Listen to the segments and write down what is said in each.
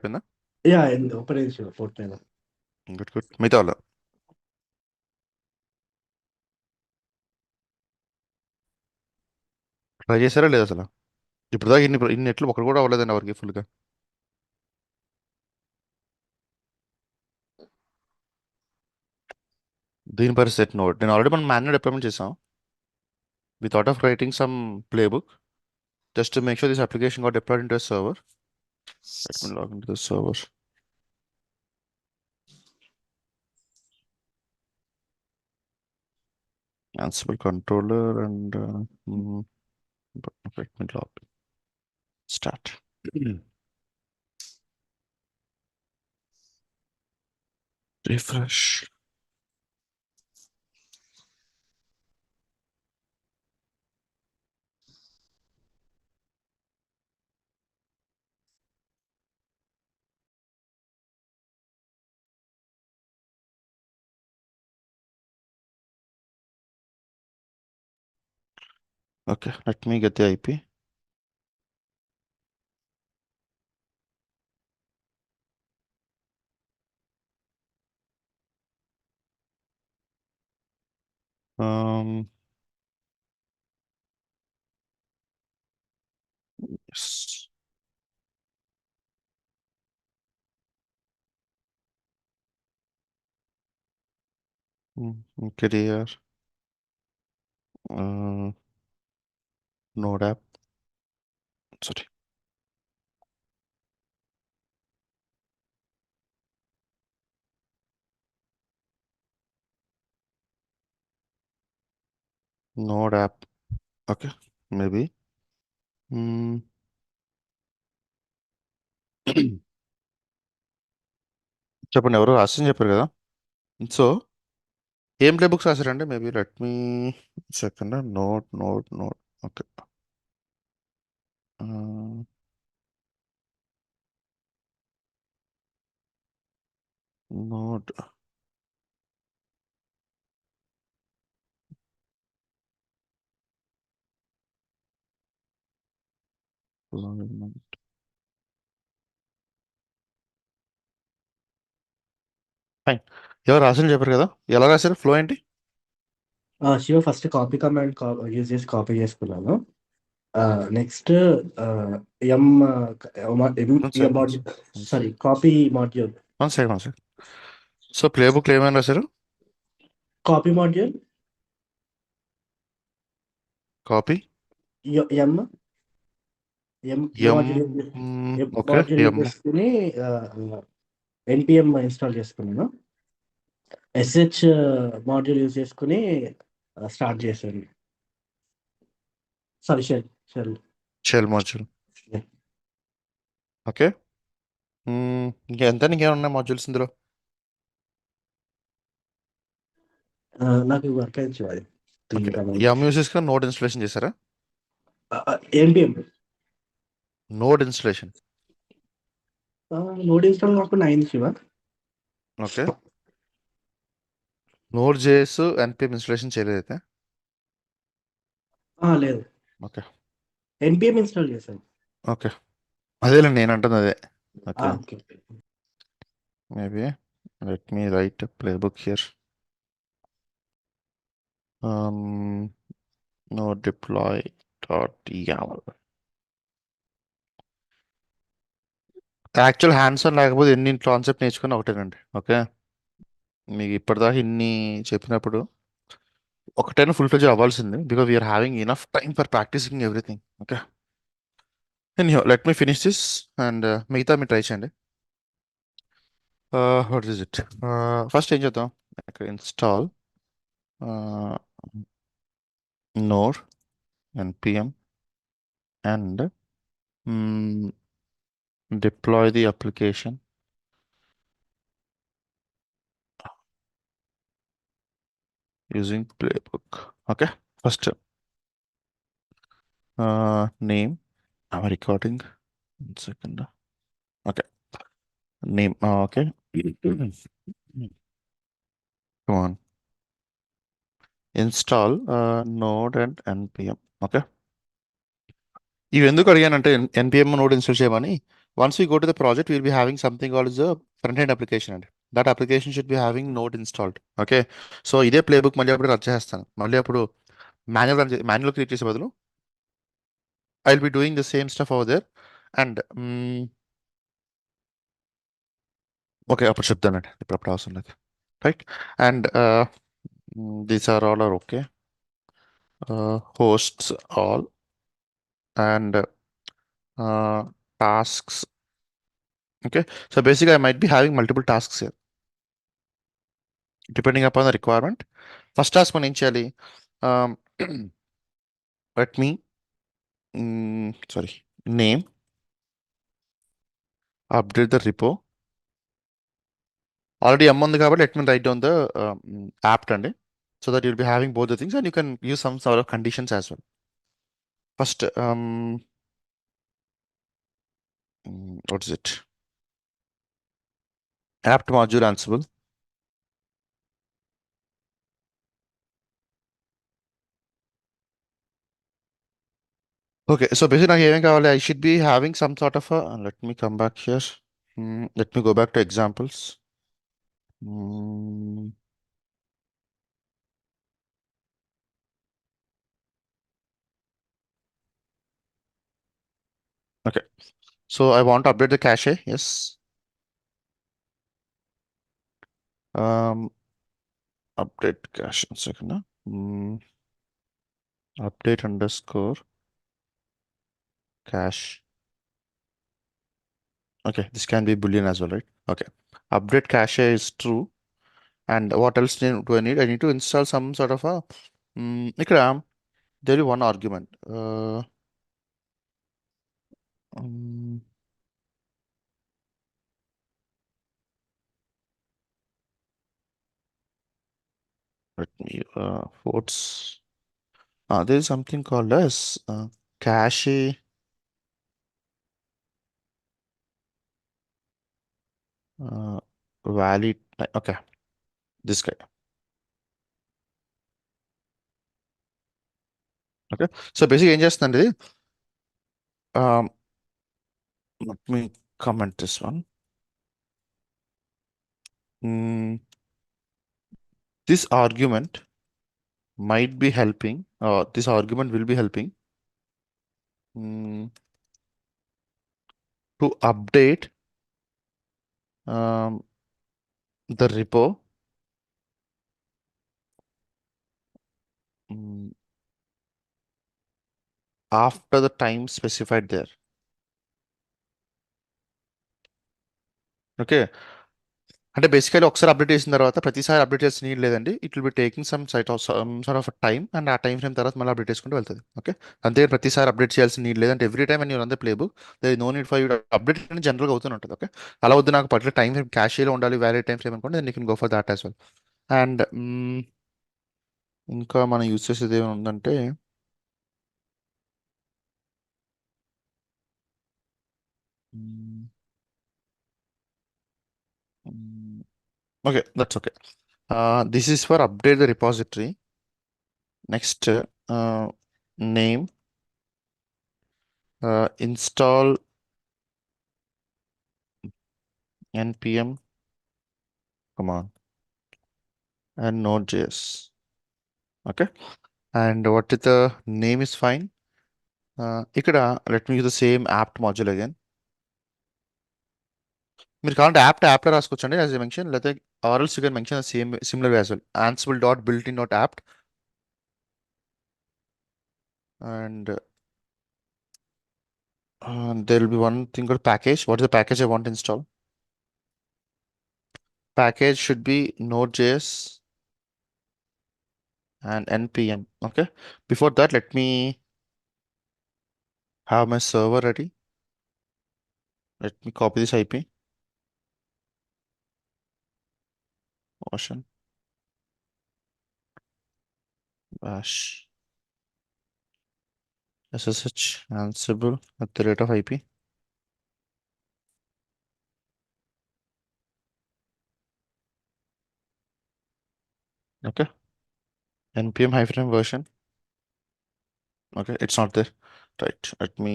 అయిపోయిందా? Yeah open అయింది Shiva portfolio. Good good. మిగతా వాళ్ళు ట్రై చేశారా లేదా అసలు? ఇప్పుడు దాకా ఇన్ని నెట్లు ఒకటి కూడా అవ్వలేదండి ఎవరికి ఫుల్గా. దీని పరిస్థితి నోట్ నేను ఆల్రెడీ మనం మాన్యువల్ డిప్లాయ్మెంట్ చేసాం. We thought of writing some playbook just to make sure this application got deployed into a server. Let me log into the server. Ansible controller and let me log. Start. Refresh. Okay, let me get the IP. Yes. Career. Node app. Sorry. Node app. Okay, maybe. చెప్పండి, ఎవరు రాసి చెప్పారు కదా. So ఏం play books రాశారండి? Maybe let me second. Note note note. Okay. Note fine. ఎవరు రాసిన చెప్పారు కదా, ఎలా రాశారు? ఫ్లో ఏంటి? Shiva first copy command use చేసి కాపీ చేసుకున్నాను. Next M sorry copy module. One second. So play బుక్లో ఏమైనా రాశారు? Copy module copy M M M. Okay, module M. చేసుకుని npm ఇన్స్టాల్ చేసుకున్నాను. ఎస్హెచ్ మాడ్యూల్ యూజ్ చేసుకుని స్టార్ట్ చేశాను. Sorry shell shell module. Okay. ఇంకేమైనా ఉన్నాయి మాడ్యూల్స్ ఇందులో? నాకు వర్క్ అయింది అది. ఎం యూస్ చేసుకుని నోడ్ ఇన్స్టలేషన్ చేశారా? npm node installation. Node install కాకుండా అయింది Shiva. Okay. Node JS npm installation చేయలేదైతే? లేదు. ఓకే. npm ఇన్స్టాల్ చేశాను. ఓకే, అదేలేండి నేను అంటుంది అదే. Okay. Okay. Maybe let me write play book here. node deploy .yaml. Actual hands on లేకపోతే ఎన్ని కాన్సెప్ట్ నేర్చుకుని ఒకటేనండి. ఓకే, మీకు ఇప్పటిదాకా ఇన్ని చెప్పినప్పుడు ఒకటైనా ఫుల్ ఫ్లెడ్జ్ అవ్వాల్సింది, because we're having enough time for practising everything. Okay, anyhow let me finish this and మిగతా మీరు ట్రై చేయండి. What is it? ఫస్ట్ ఏం చేద్దాం, install node npm and deploy the application using playbook. Okay, first name. I'm recording. 1 second. Okay, name. Okay. Come on. Install node and npm. Okay. ఇవి ఎందుకు అడిగానంటే npm node install చేయమని. Once we go to the project, we'll be having something called as a front-end application అండి. That application should be having Node installed. Okay. So ఇదే playbook మళ్ళీ అప్పుడు run చేస్తాను. మళ్ళీ అప్పుడు మాన్యువల్ క్రియేట్ చేసే బదులు I will be doing the same stuff over there and okay అప్పుడు చెప్తానండి. ఇప్పుడు అప్పుడు అవసరం లేదు. Right. And these are all are okay. Hosts all and tasks. Okay. So basically, I might be having multiple tasks here depending upon the requirement. First task మనం ఏం చేయాలి? Um, let me sorry, name, update the repo. Already M ఉంది కాబట్టి let me write down the apt అండి, so that you'll be having both the things and you can use some sort of conditions as well. First, what is it? Apt module Ansible. Okay, so basically నాకు ఏమేం కావాలి? I should be having some sort of a, let me come back here. Let me go back to examples. Mm, okay, so I want to update the cache. Yes. Um, update cache. One second. Update underscore cache. Okay, this can be Boolean as well, right? Okay. Update cache is true. And what else do I need? I need to install some sort of a ఇక్కడ there is one argument. Um, let me force. There is something called as cache valid. Okay, this guy. Okay, so basically ఏం చేస్తుందండి ఇది? Let me comment this one. This argument might be helping, this argument will be helping to update the repo after the time specified there. Okay. అంటే basically ఒకసారి update చేసిన తర్వాత ప్రతిసారి update చేసిన need లేదండి. It will B taking some sort of time and ఆ time frame తర్వాత మళ్ళీ అప్డేట్ చేసుకుంటూ వెళ్తుంది. ఓకే, అంతే ప్రతిసారి అప్డేట్ చేయాల్సిన నీడ్ లేదంటే every time and you're on the play book they know need for you update అని జనరల్గా అవుతూనే ఉంటుంది. ఓకే, అలా వద్దు నాకు పర్టికులర్ టైం ఫ్రేమ్ క్యాషేలో ఉండాలి, వ్యాలిడ్ టైం ఫ్రేమ్ అనుకోండి, then you can go for that as well. And ఇంకా మనం యూజ్ చేసేది ఏమైనా ఉందంటే okay, that's okay. This is for update the repository. Next, name, install npm command and node.js. Okay, and what is the name is fine. ఇక్కడ let me use the same apt module again. మీరు కావాలంటే యాప్లో రాసుకోవచ్చండి as a mention, లేకపోతే or else you can mention same similar as well. ansible dot built in dot apt and there will be one thing called package. What is the package I want to install? Package should be node.js and npm. Okay, before that let me have my server ready. Let me copy this IP. Ocean bash ssh ansible at the rate of IP. Okay, npm hyphen version. Okay, it's not there. Right, let me,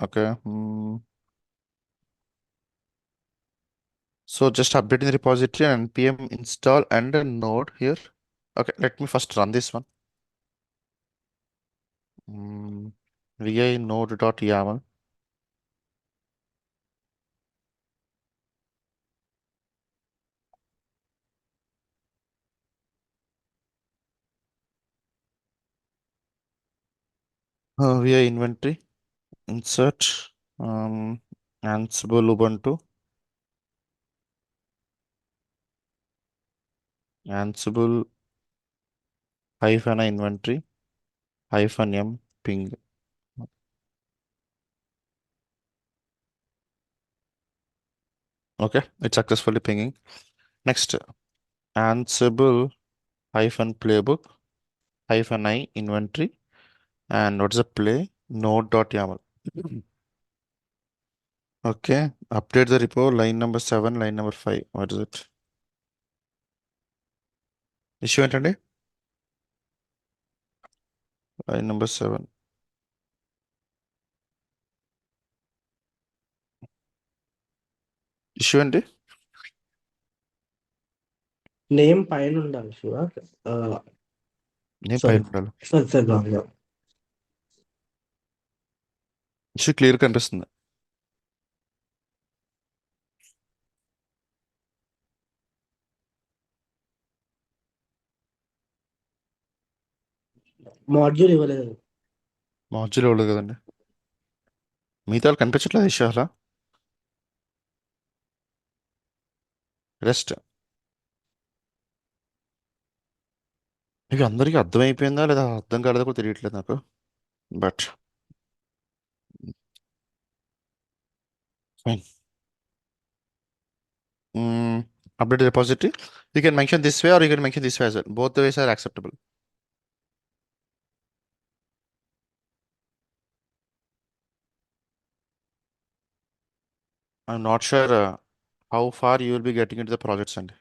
okay, So just updating the repository and npm install and a node here. Okay, let me first run this one. Vi node.yaml. Vi inventory, insert, um, Ansible Ubuntu, Ansible hyphen inventory hyphen m ping. Okay, it's successfully pinging. Next, Ansible hyphen playbook hyphen I inventory, and what's the play node.yaml. Okay, update the repo line number 7, line number 5. What is it? Issue ఏంటండి? Line number 7. Issue ఏంటి? Name పైన ఉండాలి శివ. నేను sorry పైన ఉండాలి. Sorry sir wrong. Issue clear కనిపిస్తుంది. Module ఇవ్వలేదు. Module ఇవ్వలేదు కదండి. మిగతా వాళ్ళు కనిపించట్లేదు ఇష్యూ అలా. రెస్ట్ ఇవి అందరికీ అర్థమైపోయిందా లేదా అర్థం కాలేదా కూడా తెలియట్లేదు నాకు. But fine. Update the repository. You can mention this way or you can mention this way as well. Both the ways are acceptable. I'm not sure how far you will be getting into the projects and.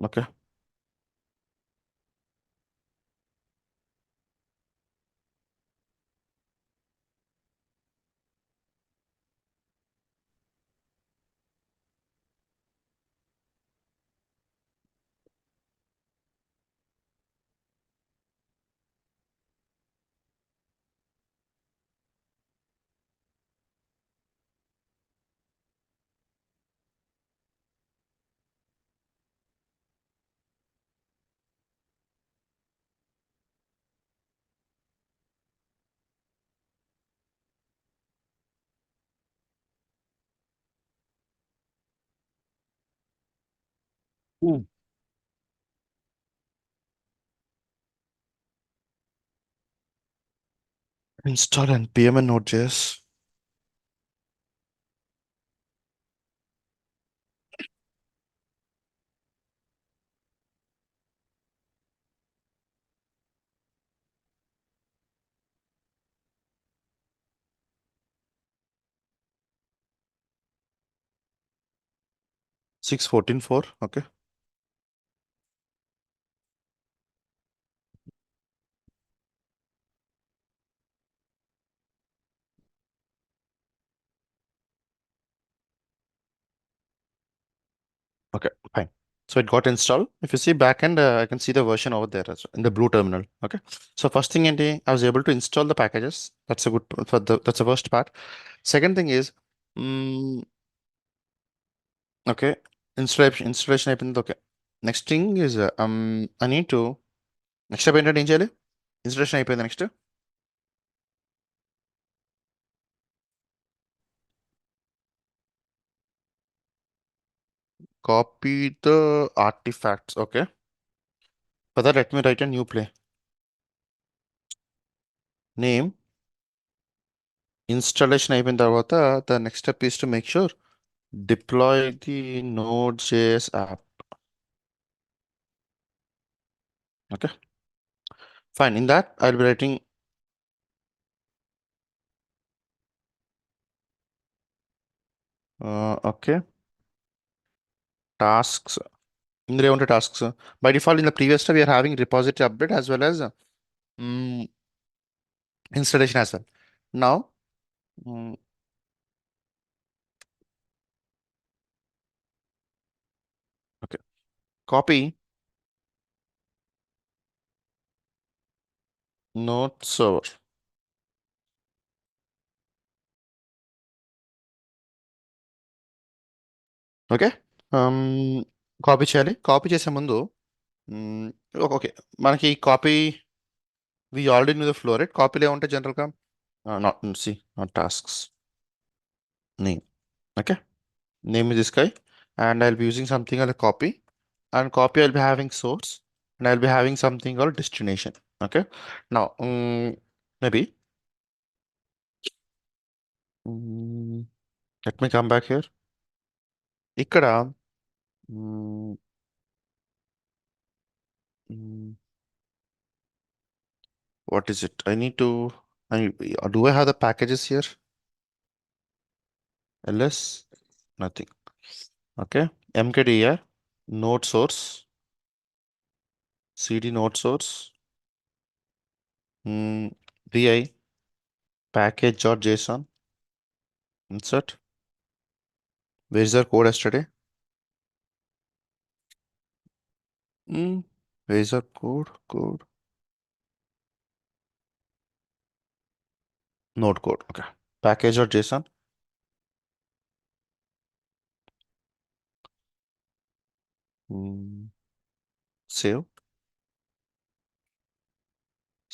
Okay. Hmm. Install npm and node.js. Six fourteen four. Okay. Okay. Fine. So it got installed. If you see backend, I can see the version over there as well, in the blue terminal. Okay. So first thing, I was able to install the packages. That's a good for the that's the first part. Second thing is, mm, okay, installation అయిపోయింది. Okay. Next thing is, I need to next step ఏంటంటే ఏం చేయాలి? Installation అయిపోయింది. Next copy the artifacts. Okay, for that let me write a new play name. Installation అయిపోయిన తర్వాత the next step is to make sure deploy the node JS app. Okay, fine. In that I will be writing okay tasks ఇందులో ఏముంటాయి tasks? By default in the previous day we're having repository update as well as installation as well. Now okay, copy note server. Okay, copy చేయాలి. Copy చేసే ముందు okay, మనకి copy we already knew the flow right. కాపీలో ఏముంటాయి జనరల్గా? Not C not tasks, name. Okay, name is this guy, and I'll be using something called a copy, and copy I'll be having source, and I'll be having something called destination. Okay, now maybe mm, let me come back here. ఇక్కడ mm, mm, what is it? I need to. Do I have the packages here? ls nothing. Okay, mkdir node source, cd node source, vi package.json, insert. Where is our code yesterday? Where is our code? Code. Node code. Okay. Package.json. Save.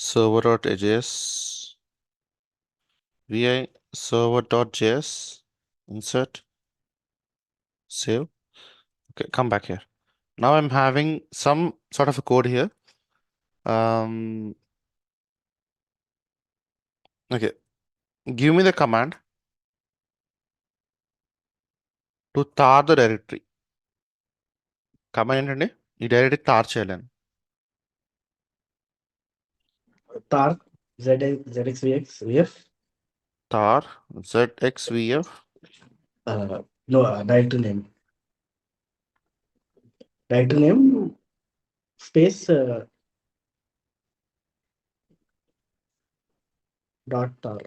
Server.js. Vi server.js. Insert. Save. Okay. Come back here. Now I'm having some sort of a code here. Um. Okay. Give me the command to tar the directory. Command ఏంటండి? ఈ directory తార్ చేయాలని. tar zxvx vf. tar zxvf. No, directory name. Directory name space dot tar.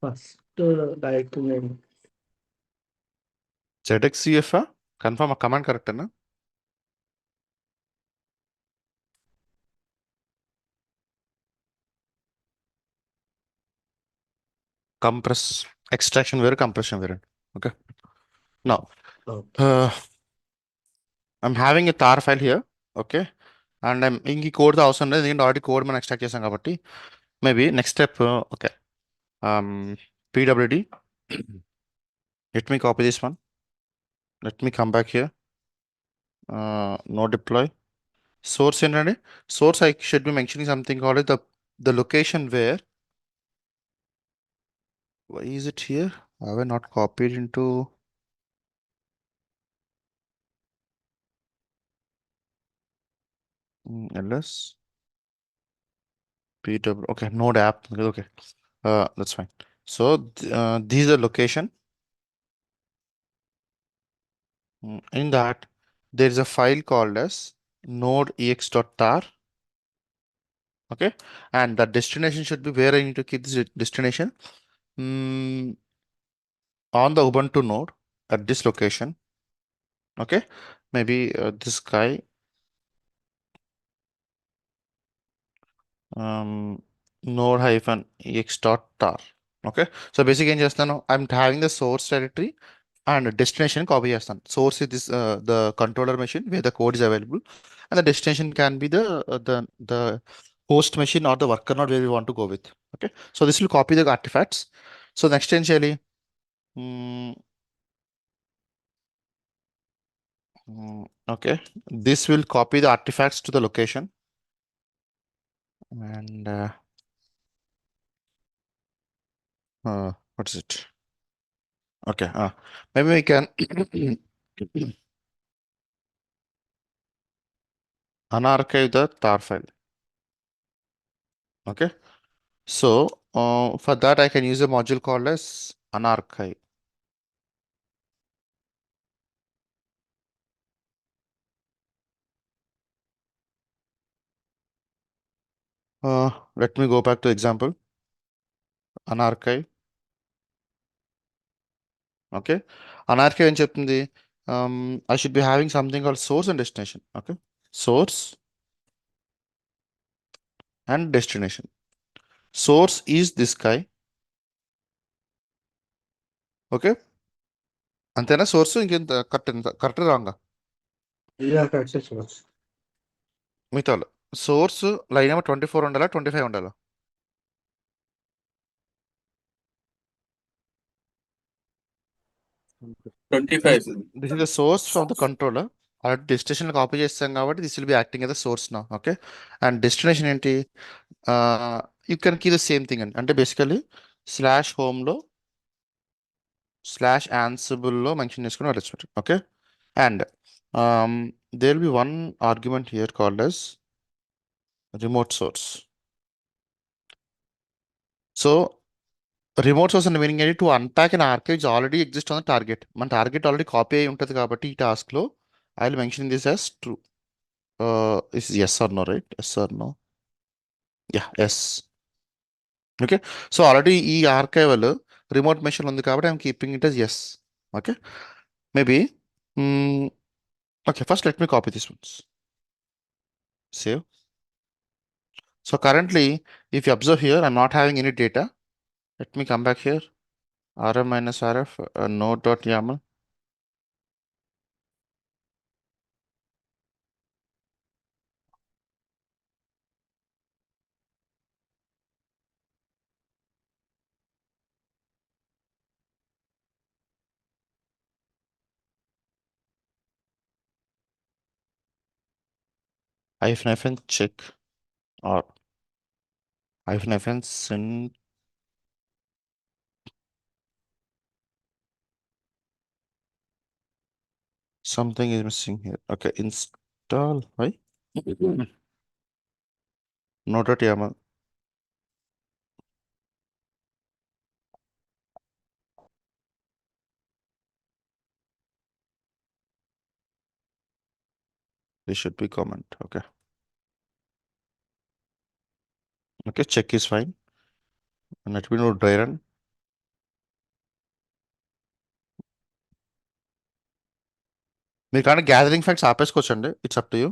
First directory name. zxvf confirm ఆ command correct అన్నా? Compress extraction వేరు, compression వేరు. Okay, now Okay. I'm having a tar file here. Okay, and ఇంక ఈ code అవసరం లేదు, ఎందుకంటే already code మనం ఎక్స్ట్రాక్ట్ చేసాం కాబట్టి. Maybe next step. Okay, pwd let me copy this one, let me come back here. No deploy. Source ఏంటండి? Source I should be mentioning something called the location where. Why is it here? Have I not copied into ls pw? Okay, node app. Okay, that's fine. So these are location. In that there is a file called as node.ex.tar. Okay, and the destination should be where I need to keep this destination. On the Ubuntu node at this location. Okay, maybe this guy. Node hyphen ex.tar. Okay, so basically ఏం చేస్తాను, I'm having the source directory and destination copy చేస్తాను. Source is this the controller machine where the code is available, and the destination can be the host machine or the worker node where we want to go with. Okay, so this will copy the artifacts. So next ఏం చేయాలి? Okay, this will copy the artifacts to the location, and what is it? Okay, maybe we can unarchive the tar file. Okay, So for that, I can use a module called as Anarchy. Let me go back to example. Anarchy. Okay. Anarchy ఏం చెప్తుంది? I should be having something called source and destination. Okay. Source and destination. Source is this guy. Okay. అంతేనా source ఇంకెంత correct రాంగా ఇలా correct చూడొచ్చు. మిగతా source line number 24 ఉండాలా 25 ఉండాలా? 25. This is the source from the controller. అలాంటి destination copy చేస్తాం కాబట్టి this will be acting as source నా. ఓకే. అండ్ డెస్టినేషన్ ఏంటి? You can key the same thing అండి. అంటే బేసికలీ స్లాష్ హోమ్లో స్లాష్ యాన్సిబుల్లో మెన్షన్ చేసుకుని వెళ్ళచ్చు. Okay. And there will be one argument here called as remote source. So remote source అనే meaning ఏంటి? To unpack and archives already exist on the target. మన target already copy అయి ఉంటుంది కాబట్టి ఈ టాస్క్లో I will mention this as true. Is yes or no, right? Yes or no? Yeah, yes. Okay. So already ఈ archival remote machine ఉంది కాబట్టి I'm keeping it as yes. Okay. Maybe okay, first let me copy this ones. Save. So currently if you observe here I'm not having any data. Let me come back here. rm minus rf node.yaml. hyphen check or hyphen send. Something is missing here. Okay, install. Why? Node.yaml. This should be comment. Okay. Okay, check is fine. And let me know dry run. మీరు కానీ gathering facts ఆపేసుకోవచ్చండి. It's up to you.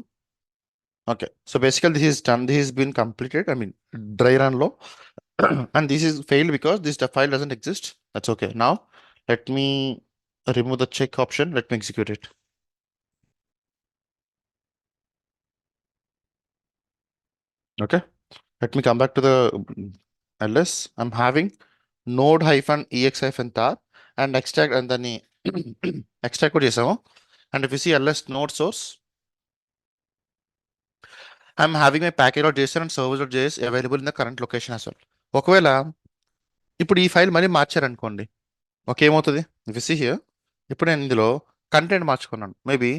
Okay. So basically this is done. This is been completed. I mean dry రన్లో. And this is failed because this file doesn't exist. That's okay. Now let me remove the check option. Let me execute it. Okay. Let me come back to the ls. I'm having node hyphen ex hyphen tar and extract and then extract కూడా చేసాము. And if you see ls node source, I'm having my package.json and servers.js available in the current location as well. ఒకవేళ ఇప్పుడు ఈ file మళ్ళీ మార్చారనుకోండి, okay, ఏమవుతుంది? If you see here, ఇప్పుడు నేను ఇందులో కంటెంట్ మార్చుకున్నాను. Maybe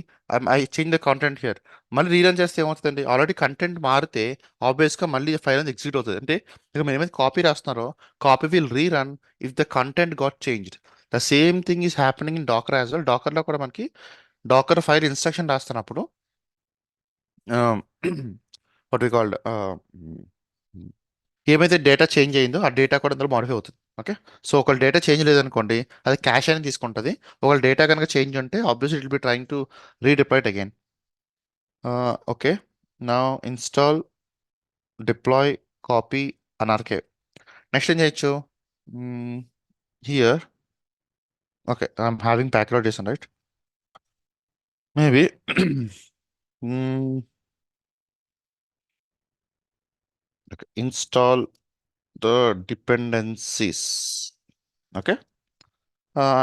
I change the content here. మళ్ళీ రీరన్ చేస్తే ఏమవుతుందండి? ఆల్రెడీ కంటెంట్ మారితే ఆబ్వియస్గా మళ్ళీ ఫైల్ అనేది ఎగ్జిక్యూట్ అవుతుంది. అంటే ఇక మీరు ఏమైతే కాపీ రాస్తున్నారో copy will rerun if the content got changed. The same thing is happening in Docker as well. డాకర్లో కూడా మనకి డాకర్ ఫైల్ ఇన్స్ట్రక్షన్ రాస్తున్నప్పుడు వాట్ వి కాల్డ్ ఏమైతే డేటా చేంజ్ అయిందో ఆ డేటా కూడా అందులో మాడిఫై అవుతుంది. ఓకే. సో ఒకవేళ డేటా చేంజ్ లేదనుకోండి, అది క్యాష్ అని తీసుకుంటుంది. ఒకవేళ డేటా కనుక చేంజ్ ఉంటే obviously it will be trying to redeploy it again. Okay. నా install deploy copy anrk. Next ఏం చేయొచ్చు? హియర్ ఓకే, ఐఎమ్ హ్యావింగ్ ప్యాక్లో.json, right? Maybe install the dependencies. Okay.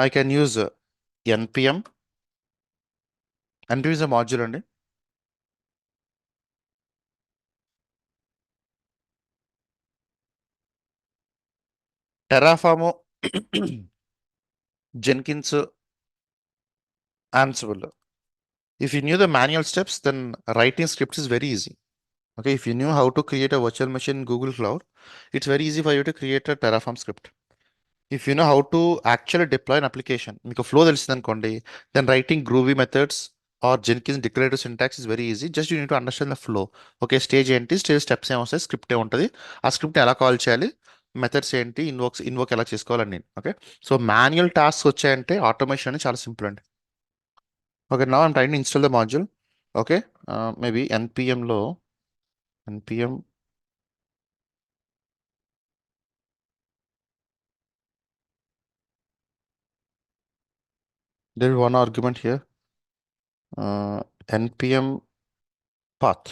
I can use npm. npm is a module అండి. Terraform, Jenkins, Ansible. If you knew the manual steps, then writing scripts is very easy. Okay, if you knew how to create a virtual machine in Google Cloud, it's very easy for you to create a Terraform script. If you know how to actually deploy an application, మీకు flow తెలిసింది అనుకోండి, then writing Groovy methods or Jenkins declarative syntax is very easy. Just you need to understand the flow. Okay, stage ఏంటి, stage steps ఏమొస్తాయి, script ఏముంటుంది, ఆ స్క్రిప్ట్ని ఎలా call చేయాలి, methods ఏంటి, ఇన్వోక్ ఎలా చేసుకోవాలని నేను. ఓకే, సో మాన్యువల్ టాస్క్ వచ్చాయంటే ఆటోమేషన్ అనేది చాలా సింపుల్ అండి. Okay, now I'm trying to install the module. Okay, maybe ఎన్పిఎంలో NPM there is one argument here, npm path.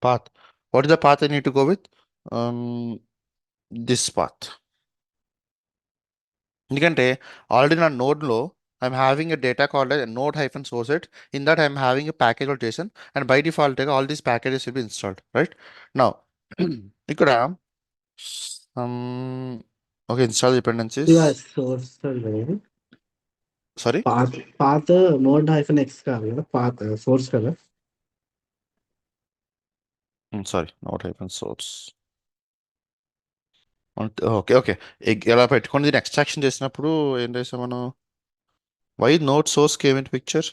Path. What is the path I need to go with? This path. ఎందుకంటే already నా నోడ్లో I'm having a data called node hyphen source it. In that I'm having a package of JSON and by default all these packages will be installed, right? Now ఇక్కడ okay, install dependencies. ఇలా source sorry, పాత node hyphen X కాదు కదా, పాత source కదా. Sorry, node hyphen source. Okay okay, ఇలా పెట్టుకొని దీన్ని ఎక్స్ట్రాక్షన్ చేసినప్పుడు ఏం చేసాం మనం? Why node source came in picture?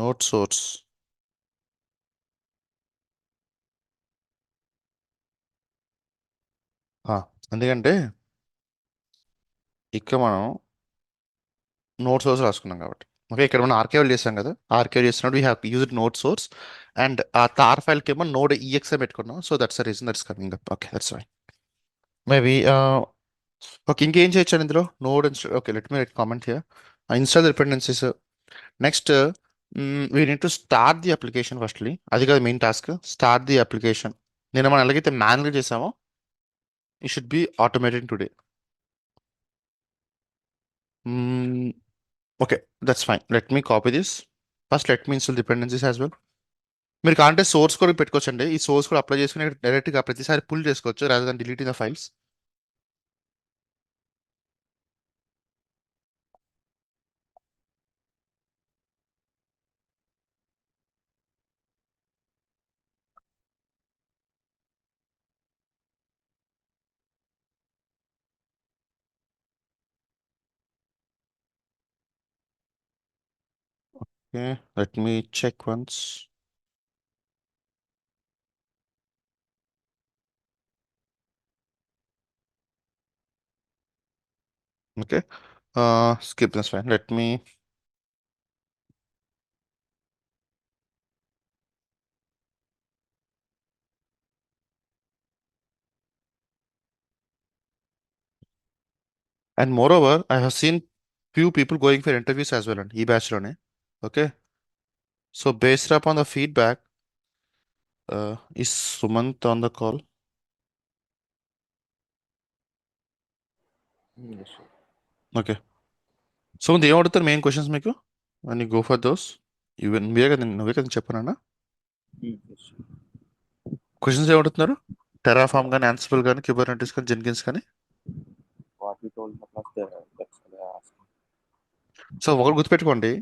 Node source ఎందుకంటే ఇక్కడ మనం నోడ్ సోర్స్ రాసుకున్నాం కాబట్టి. ఓకే, ఇక్కడ మనం ఆర్కేవల్ చేసాం కదా, ఆర్కేవల్ చేసినప్పుడు we have used node source and ఆ తార్ ఫైల్కి ఏమో నోడ్ ఈఎక్స్ఐ పెట్టుకున్నాం. So that's the reason that's coming up. Okay, that's fine. Maybe okay, ఇంకేం చేయొచ్చు ఇందులో? Node okay, let me comment here. Install dependencies. Next we need to start the application firstly. అది కాదు main task, start the application. నేను మనం ఎలాగైతే manual చేసామో it should be automated today. Okay, that's fine. Let me copy this. First let me install dependencies as well. మీరు కాంటే source కూడా పెట్టుకోవచ్చండి. ఈ సోర్స్ కూడా అప్లై చేసుకుని డైరెక్ట్గా ప్రతిసారి పుల్ చేసుకోవచ్చు rather than deleting the files. Okay, let me check once. Okay, skip this fine. Let me and moreover, I have seen few people going for interviews as well and e-batch లోనే. Okay, so based upon the feedback, is Sumant on the call? Yes, sir. Okay, Sumant ఏం అడుగుతారు main questions మీకు when you go for those? Even నువ్వే కదా చెప్పానన్నా Yes, sir. Questions ఏం అడుగుతున్నారు? Terraform కానీ, ఆన్సిబుల్ కానీ, క్యూబర్నెటిస్ కానీ, జెన్కిన్స్ కానీ. What you told the first, that's what I asked. So ఒకటి గుర్తుపెట్టుకోండి,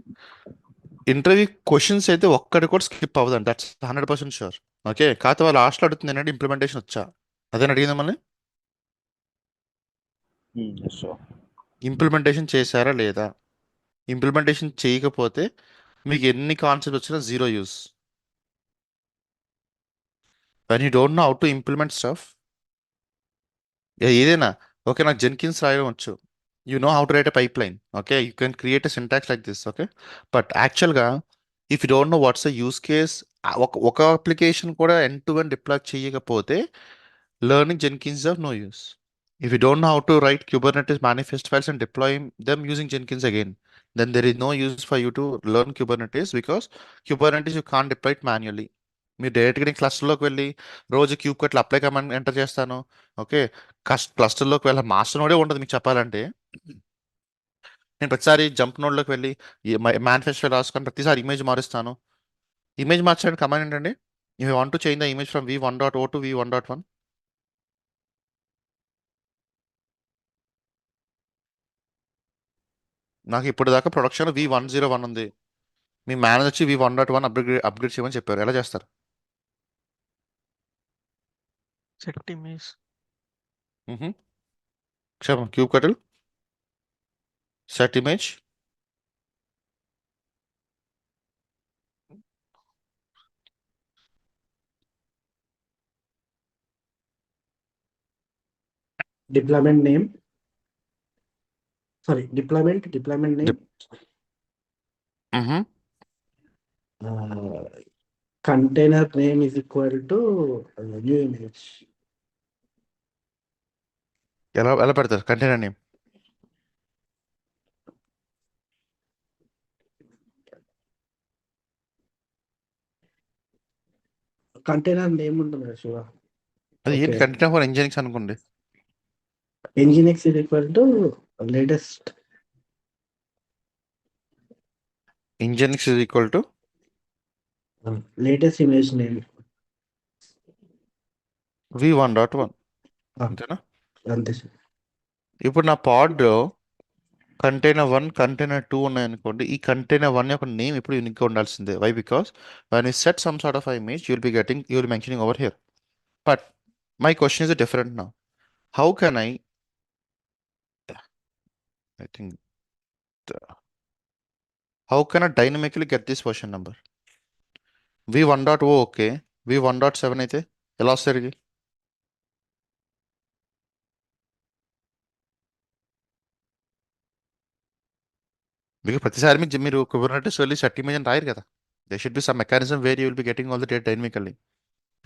ఇంటర్వ్యూ క్వశ్చన్స్ అయితే ఒక్కటి కూడా స్కిప్ అవ్వదండి, దట్స్ 100% షూర్. ఓకే, కాకపోతే వాళ్ళు లాస్ట్లో అడుగుతుంది ఏంటంటే ఇంప్లిమెంటేషన్ వచ్చా, అదే అడిగింది మళ్ళీ. Yes, sir. ఇంప్లిమెంటేషన్ చేశారా లేదా? ఇంప్లిమెంటేషన్ చేయకపోతే మీకు ఎన్ని కాన్సెప్ట్స్ వచ్చినా zero use. When you don't know how to implement stuff, ఏదైనా ఓకే, నాకు జెన్కిన్స్ రాయడం వచ్చు, you know how to write a pipeline, okay, you can create a syntax like this. Okay, but యాక్చువల్గా if you don't know what's the use case, ఒక application కూడా end to end deploy చేయకపోతే learning Jenkins is of no use. If you don't know how to write Kubernetes manifest files and deploy them using Jenkins again, then there is no use for you to learn Kubernetes, because Kubernetes you can't deploy it manually. మీరు డైరెక్ట్గా క్లస్టర్లోకి వెళ్ళి రోజు cube కట్లు apply command enter చేస్తాను. Okay, క్లస్టర్లోకి వెళ్ళి master నోడే ఉండదు మీకు చెప్పాలంటే. నేను ప్రతిసారి జంప్ నోడ్లోకి వెళ్ళి మేనిఫెస్టో రాసుకొని ప్రతిసారి ఇమేజ్ మారుస్తాను. ఇమేజ్ మార్చడానికి కమాండ్ ఏంటండి? You want to change the image from v1.o to v1.1. నాకు ఇప్పుడు దాకా ప్రొడక్షన్ V101 ఉంది. మీ మేనేజర్ వచ్చి V1.1 అప్గ్రేడ్ చేయమని చెప్పారు. ఎలా చేస్తారు? Set image. క్షమ kubectl set image. Deployment name, sorry deployment name, container name is equal to new image. ఎలా ఎలా పెడతారు కంటైనర్ నేమ్? కంటైనర్ నేమ్ ఉంటుంది కదా శివ. అది ఏంటి? ఓకే, కంటైనర్ ఫర్ ఇంజనీరింగ్స్ అనుకోండి. Nginx is equal to latest engineerings is equal to latest image name. V1.1 Ah, అంతేనా? అంతే సార్. ఇప్పుడు నా పాడ్ కంటైనర్ 1 కంటైనర్ 2 ఉన్నాయనుకోండి. ఈ కంటైనర్ 1 యొక్క నేమ్ ఇప్పుడు యూనిక్గా ఉండాల్సిందే. Why? Because when you set some sort of image you will mentioning over here. But my question is different now. How can I think how can I dynamically get this version number? V1.0 okay, V1.7 అయితే ఎలా వస్తారు ఇది? మీకు ప్రతిసారి మీరు Kubernetes వెళ్ళి set image అని రాయరు కదా. They should be some mechanism where you will be getting all the data dynamically.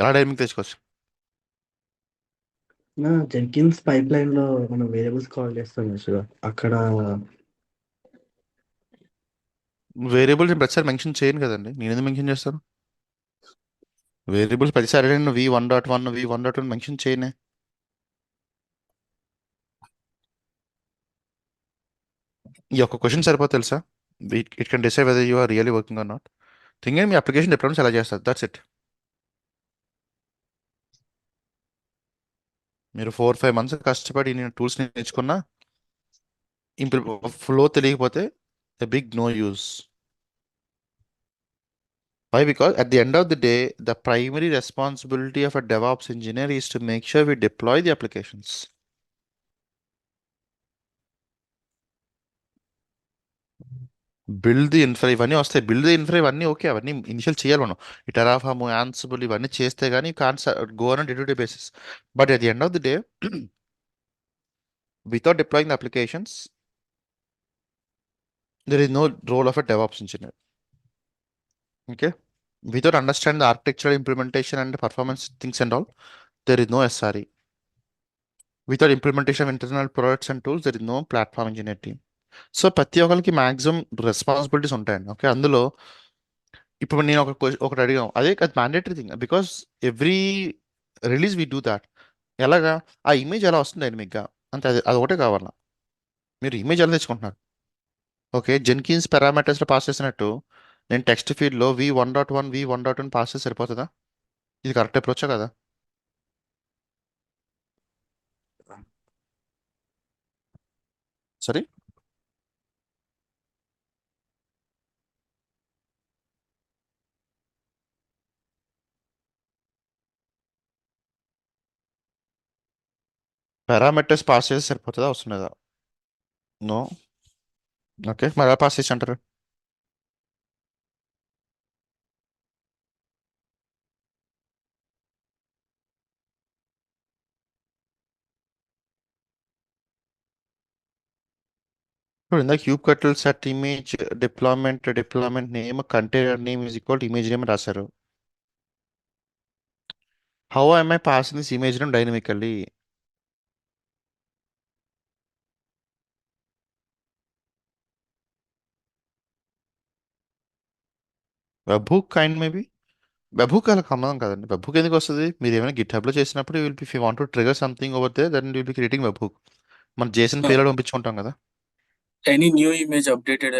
ఎలా డైనమిక్ తెచ్చుకోవచ్చు? జెన్కిన్స్ పైప్ లైన్ లో మనం వేరియబుల్స్ కాల్ చేస్తాం కదా శివ, అక్కడ వేరియబుల్స్ నేను ప్రతిసారి మెన్షన్ చేయను కదండి. నేను ఎందుకు మెన్షన్ చేస్తాను? వేరియబుల్స్ ప్రతిసారి నేను V1.1 మెన్షన్ చేయనే. ఈ ఒక్క క్వశ్చన్ సరిపోతే తెలుసా? It can decide whether you are really working or not. Thing మీ అప్లికేషన్ డిప్లాయ్మెంట్స్ ఎలా చేస్తారు, దట్స్ ఇట్. మీరు 4-5 months కష్టపడి నేను టూల్స్ నేర్చుకున్నా ఫ్లో తెలియకపోతే a big no use. Why? Because at the end of the day, the primary responsibility of a DevOps engineer is to make sure we deploy the applications. Build the infra ఇవన్నీ వస్తాయి. Build the infra ఇవన్నీ okay, అవన్నీ initial చేయాలి మనం. ఈ Terraform, Ansible ఇవన్నీ చేస్తే కానీ can go on day to day basis. But at the end of the day, without deploying the applications, there is no role of a DevOps engineer. Okay? Without understanding the architectural implementation and the performance things and all, there is no SRE. Without implementation of internal products and tools, there is no platform engineer team. So ప్రతి ఒక్కరికి maximum responsibilities ఉంటాయండి. Okay, అందులో ఇప్పుడు నేను ఒకటి అడిగాం, అదే అది mandatory thing. Because every release we do that. ఎలాగా ఆ ఇమేజ్ ఎలా వస్తుంది డైనమిక్గా అంతే, అది ఒకటే కావాలా. మీరు ఇమేజ్ ఎలా తెచ్చుకుంటున్నారు? ఓకే, జెన్కిన్స్ పారామీటర్స్లో పాస్ చేసినట్టు నేను టెక్స్ట్ ఫీల్డ్లో V1.1 పాస్ చేసి సరిపోతుందా? ఇది కరెక్ట్ అప్రోచా కదా? సరే, పారామీటర్స్ పాస్ చేసి సరిపోతుందా, అవసరం లేదా? నో. ఓకే, మరి ఎలా పాస్ చేసి అంటారు? ఇప్పుడు ఇందాక kubectl set image deployment name container name is equal image name రాశారు. How I passing this image name dynamically? Webhook kind maybe. Webhook అలా కమ్మం కదండి. వెబ్హుక్ ఎందుకు వస్తుంది? మీరు ఏమైనా గిట్హబ్లో చేసినప్పుడు will be, if you want to trigger something over there, then will be creating webhook. మన జేసన్ పేలోడ్ పంపించుకుంటాం కదా. Any new image updated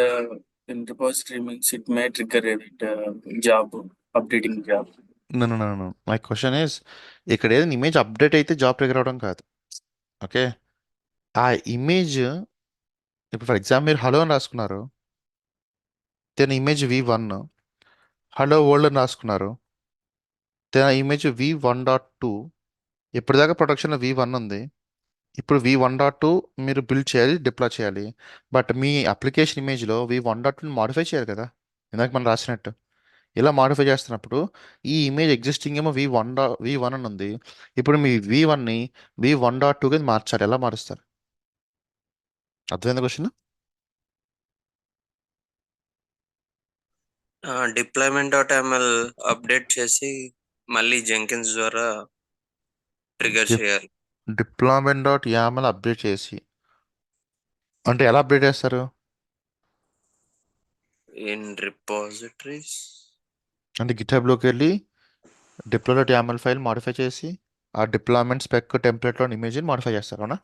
in repository means it may trigger a job, updating job. నన్ను my question is, ఇక్కడ ఏదైనా image update అయితే job trigger అవడం కాదు. Okay, ఆ image ఇప్పుడు ఫర్ ఎగ్జాంపుల్ మీరు హలో అని రాసుకున్నారు, then image V1, hello world అని రాసుకున్నారు, దెన్ ఇమేజ్ V1.2. ఇప్పటిదాకా ప్రొడక్షన్లో V1 ఉంది, ఇప్పుడు V1.2 మీరు బిల్డ్ చేయాలి, డిప్లాయ్ చేయాలి. బట్ మీ అప్లికేషన్ ఇమేజ్లో V1.2 మాడిఫై చేయాలి కదా, ఇందాక మనం రాసినట్టు. ఇలా మాడిఫై చేస్తున్నప్పుడు ఈ ఇమేజ్ ఎగ్జిస్టింగ్ ఏమో V1 అని ఉంది, ఇప్పుడు మీ V1ని V1.2గా మార్చాలి. ఎలా మారుస్తారు? అర్థమైంది question? Deployment dot ML update చేసి మళ్ళీ జెంకిన్స్ ద్వారా ట్రిగర్ చేయాలి. deployment.yaml అప్డేట్ చేసి అంటే ఎలా అప్డేట్ చేస్తారు? ఇన్ రిపాజిటరీస్ అంటే గిట్హబ్లోకి వెళ్ళి deploy.yaml ఫైల్ మాడిఫై చేసి ఆ డిప్లాయ్మెంట్ స్పెక్ టెంప్లెట్లో ఇమేజ్ని మాడిఫై చేస్తారు, అవునా?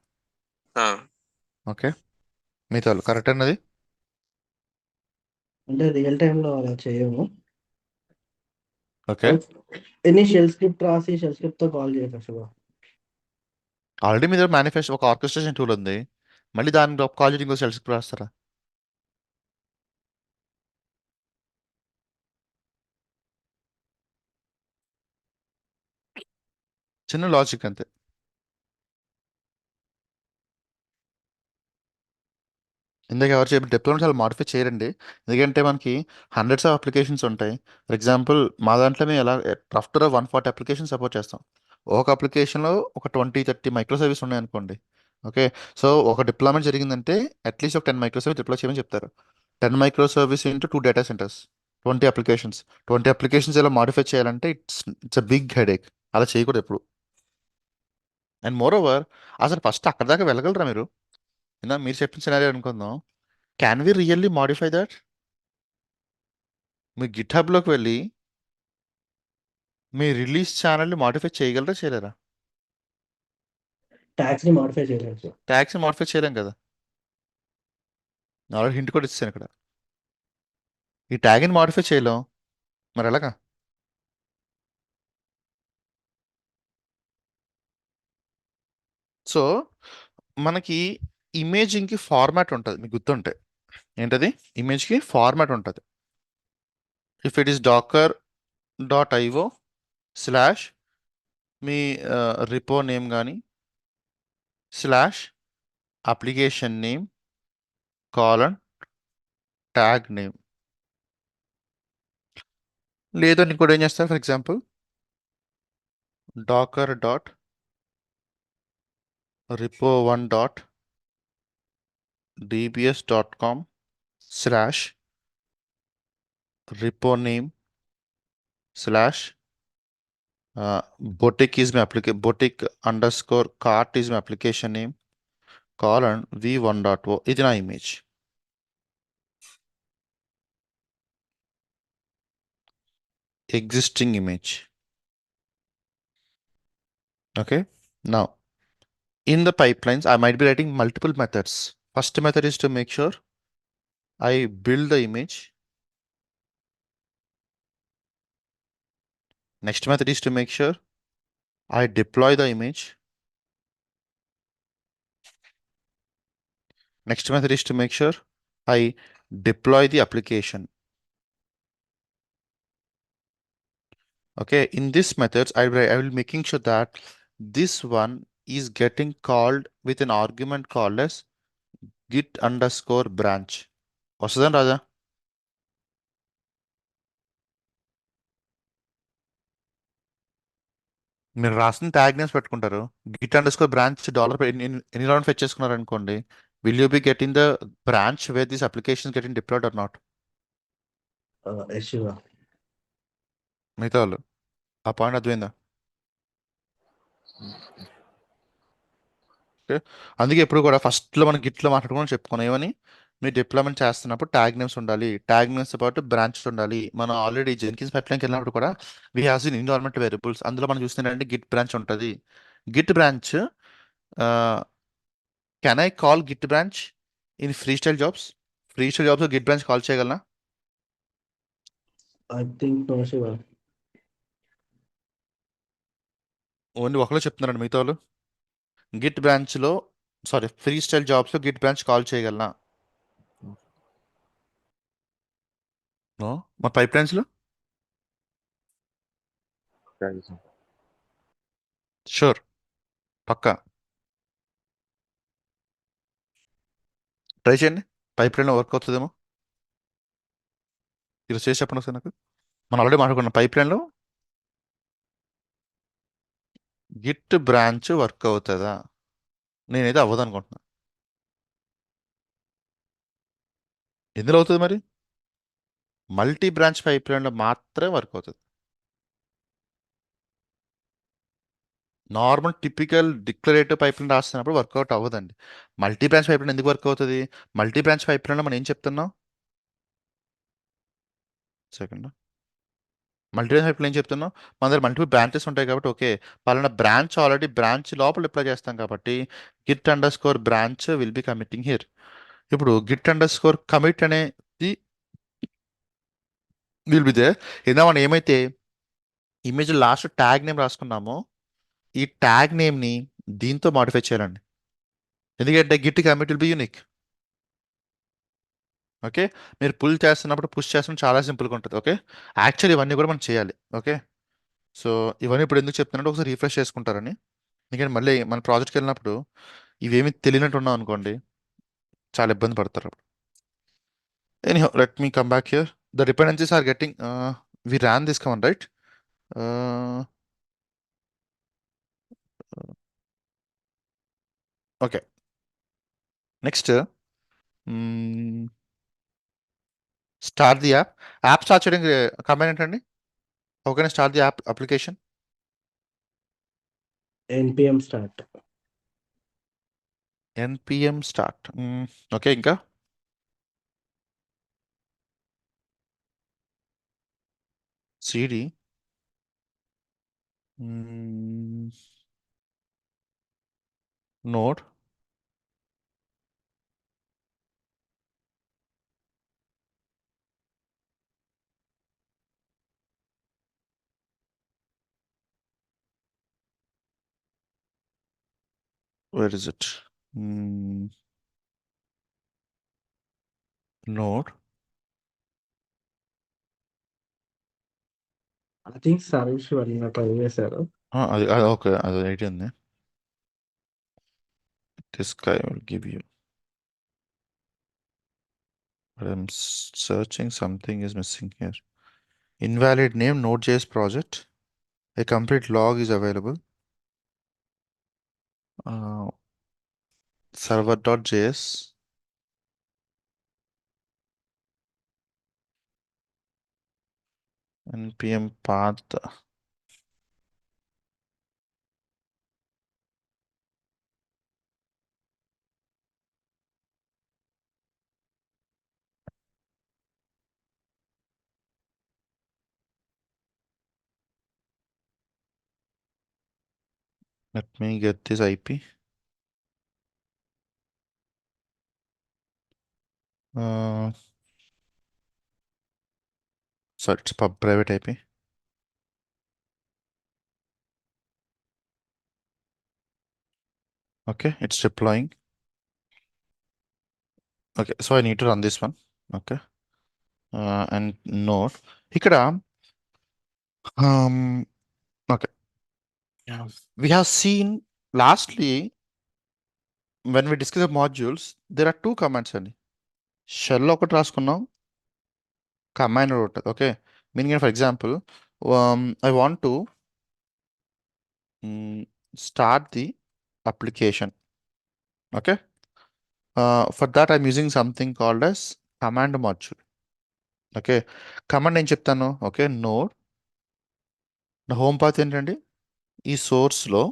ఓకే, మీతో కరెక్ట్ అన్నది. అంటే రియల్ టైంలో అలా చేయము. ఓకే, ఎన్ని షెల్ స్క్రిప్ట్ రాసి షెల్ స్క్రిప్ట్తో కాల్ చేయొచ్చు. ఆల్రెడీ మీ దగ్గర మేనిఫెస్ట్ ఒక ఆర్కెస్ట్రేషన్ టూల్ ఉంది, మళ్ళీ దాని కాల్ చేయడం ఇంకో సెల్స్ రాస్తారా? చిన్న లాజిక్ అంతే. ఇందాక ఎవరు చెప్పి డిప్లాయ్మెంట్ చాలా మాడిఫై చేయరండి, ఎందుకంటే మనకి హండ్రెడ్స్ ఆఫ్ అప్లికేషన్స్ ఉంటాయి. ఫర్ ఎగ్జాంపుల్ మా దాంట్లో మేము ఎలా రఫ్గా 140 అప్లికేషన్ సపోర్ట్ చేస్తాం. ఒక అప్లికేషన్లో ఒక 20-30 మైక్రో సర్వీస్ ఉన్నాయి అనుకోండి. ఓకే, సో ఒక డిప్లాయ్మెంట్ జరిగిందంటే అట్లీస్ట్ ఒక 10 మైక్రో సర్వీస్ డిప్లాయ్ చేయమని చెప్తారు. 10 micro service into 2 data centers, 20 applications. 20 applications ఎలా మాడిఫై చేయాలంటే ఇట్స్ అ బిగ్ హెడేక్. అలా చేయకూడదు ఎప్పుడు. అండ్ మోర్ ఓవర్, అసలు ఫస్ట్ అక్కడ దాకా వెళ్ళగలరా మీరు? మీరు చెప్పిన సినారియో అనుకుందాం, can we really modify that? మీ గిట్హబ్లోకి వెళ్ళి మీ రిలీజ్ ఛానల్ని మాడిఫై చేయగలరా, చేయలేరా? ట్యాగ్స్ని మాడిఫై చేయలేదు. ట్యాగ్స్ని మాడిఫై చేయలేం కదా. ఆల్రెడీ హింట్ కూడా ఇస్తాను ఇక్కడ, ఈ ట్యాగ్ని మాడిఫై చేయలేం, మరి ఎలాగా? సో మనకి ఇమేజింగ్కి ఫార్మాట్ ఉంటుంది, మీకు గుర్తుంటే. ఏంటది? ఇమేజ్కి ఫార్మాట్ ఉంటుంది. If it is docker.io slash మీ రిపో నేమ్ కానీ slash application name colon tag name, లేదా ఇంకోటి ఏం చేస్తారు, for example docker.repo1.dbs.com slash repo name slash boutique is my application, boutique underscore cart is my application name colon v1.o. ఇది నా image. existing image. Okay, now in the pipelines I might be writing multiple methods. First method is to make sure I build the image. Next method is to make sure I deploy the image. Next method is to make sure I deploy the application. Okay, in this methods I will making sure that this one is getting called with an argument called as git underscore branch. వస్తుందని రాజా? మీరు రాసిన tag names పెట్టుకుంటారు, git underscore branch dollar ఎన్ని round fetch చేసుకున్నారు అనుకోండి, will you be getting the branch where this application getting deployed or not? మిగతా వాళ్ళు ఆ పాయింట్ అర్థమైందా? ఓకే, అందుకే ఎప్పుడు కూడా ఫస్ట్లో మనం గిట్లో మాట్లాడుకోవడం చెప్పుకున్నాం ఏమని, మీరు డిప్లాయ్మెంట్ చేస్తున్నప్పుడు ట్యాగ్ నేమ్స్ ఉండాలి, ట్యాగ్ నేమ్స్తో పాటు బ్రాంచ్ ఉండాలి. మనం ఆల్రెడీ జెన్కిన్స్ పైప్లైన్కి వెళ్ళినప్పుడు కూడా we have seen environment variables, అందులో మనం చూస్తుంటే గిట్ బ్రాంచ్ ఉంటుంది. Git branch can I call git branch in free style jobs? Free style jobs git branch call చేయగలనా? I think no Shiva. Only ఒకళ్ళు చెప్తున్నారండి, మిగతా వాళ్ళు గిట్ బ్రాంచ్లో సారీ ఫ్రీ స్టైల్ జాబ్స్లో గిట్ బ్రాంచ్ కాల్ చేయగలనా? నో మా పైప్ లైన్స్లో ట్రై చేసాం. షూర్ పక్కా ట్రై చేయండి. పైప్ లైన్లో వర్క్ అవుతుందేమో. ఈరోజు చేసి చెప్పండి ఒకసారి నాకు. మనం ఆల్రెడీ మాట్లాడుకున్నాం పైప్ లైన్లో గిట్ బ్రాంచ్ వర్క్ అవుతుందా? నేనైతే అవ్వదు అనుకుంటున్నా. ఎందులో అవుతుంది మరి? మల్టీ బ్రాంచ్ పైప్ లైన్లో మాత్రమే వర్క్ అవుతుంది. Normal typical declarative pipeline రాస్తున్నప్పుడు వర్కౌట్ అవ్వదండి. మల్టీ బ్రాంచ్ పైప్ లైన్ ఎందుకు వర్క్ అవుతుంది? మల్టీ బ్రాంచ్ పైప్ లైన్లో మనం ఏం చెప్తున్నాం? Second multi branch pipeline ఏం చెప్తున్నాం? మన దగ్గర మల్టిపుల్ బ్రాంచెస్ ఉంటాయి కాబట్టి ఓకే పలానా బ్రాంచ్ ఆల్రెడీ బ్రాంచ్ లోపల అప్లై చేస్తాం కాబట్టి Git under score branch will be committing here. ఇప్పుడు గిట్ అండర్ స్కోర్ కమిట్ అనేది విల్ బి దే. ఏదో మనం ఏమైతే ఇమేజ్ లాస్ట్ ట్యాగ్ నేమ్ రాసుకున్నామో ఈ ట్యాగ్ నేమ్ని దీంతో మాడిఫై చేయాలండి. ఎందుకంటే Git commit will be unique. Okay మీరు పుల్ చేస్తున్నప్పుడు పుష్ చేస్తున్నప్పుడు చాలా సింపుల్గా ఉంటుంది. ఓకే యాక్చువల్లీ ఇవన్నీ కూడా మనం చేయాలి. ఓకే సో ఇవన్నీ ఇప్పుడు ఎందుకు చెప్తున్నానంటే ఒకసారి రిఫ్రెష్ చేసుకుంటారని. ఎందుకంటే మళ్ళీ మన ప్రాజెక్ట్కి వెళ్ళినప్పుడు ఇవేమి తెలియనట్టు ఉన్నాం అనుకోండి చాలా ఇబ్బంది పడతారు. Anyhow let me come back here. The dependencies are getting we ran this command right. Okay next start the app. App start చేయడానికి కమాండ్ ఏంటండి? ఓకేనా start the app application. npm start. npm start. Okay ఇంకా cd node where is it? Node I think service వల్ల try చేశారు. అది okay అది right ఉంది. This guy will give you. But I'm searching, something is missing here. Invalid name Node.js project. A complete log is available. Server.js. npm path. Let me get this IP. So it's private IP. Okay, it's deploying. Okay, so I need to run this one. Okay, and node. Here, okay. We have seen lastly when we discuss the modules, there are two commands only. Shell ఒకటి రాసుకున్నాం, command ఒకటి. Okay, meaning for example, I want to start the application. Okay, for that I'm using something called as command module. Okay, command నేను చెప్తాను. Okay node నా home path ఏంటండి? ఈ సోర్స్లో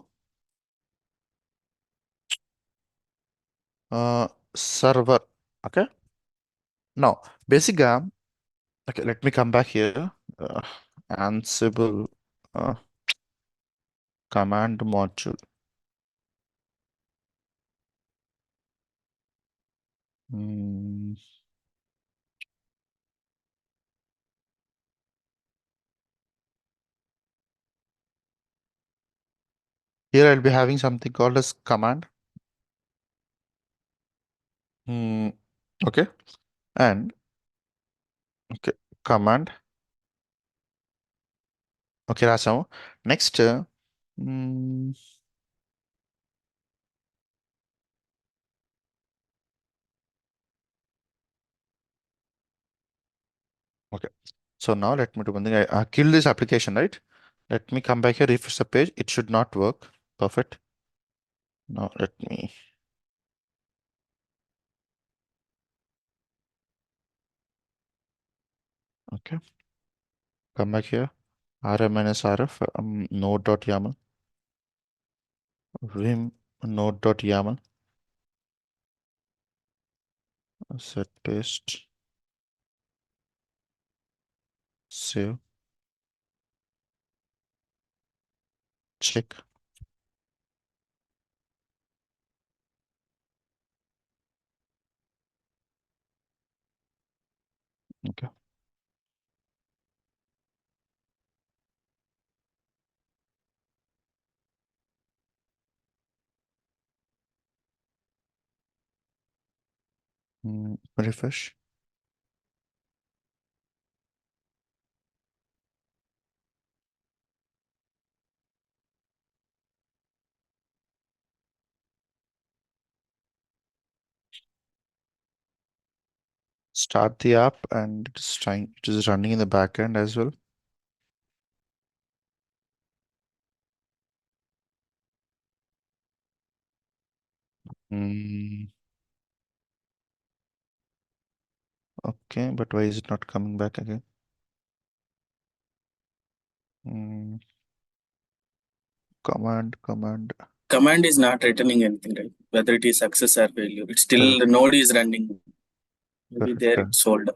server. Okay now బేసిక్గా okay let me come back here. Ansible command module. Here I'll be having something called as command. Okay, and okay command okay రాసాము. Next okay. So now let me do one thing. I kill this application, right? Let me come back here, refresh the page. It should not work. Perfect. Now let me. Okay. Come back here. rm minus rf node.yaml vim node.yaml set paste save check. Okay. Refresh. Start the app and it is running in the backend as well. Okay, but why is it not coming back again? Command. Command is not returning anything, right? Whether it is success or failure, it's still the node is running. Maybe Correct, there correct. it's sold.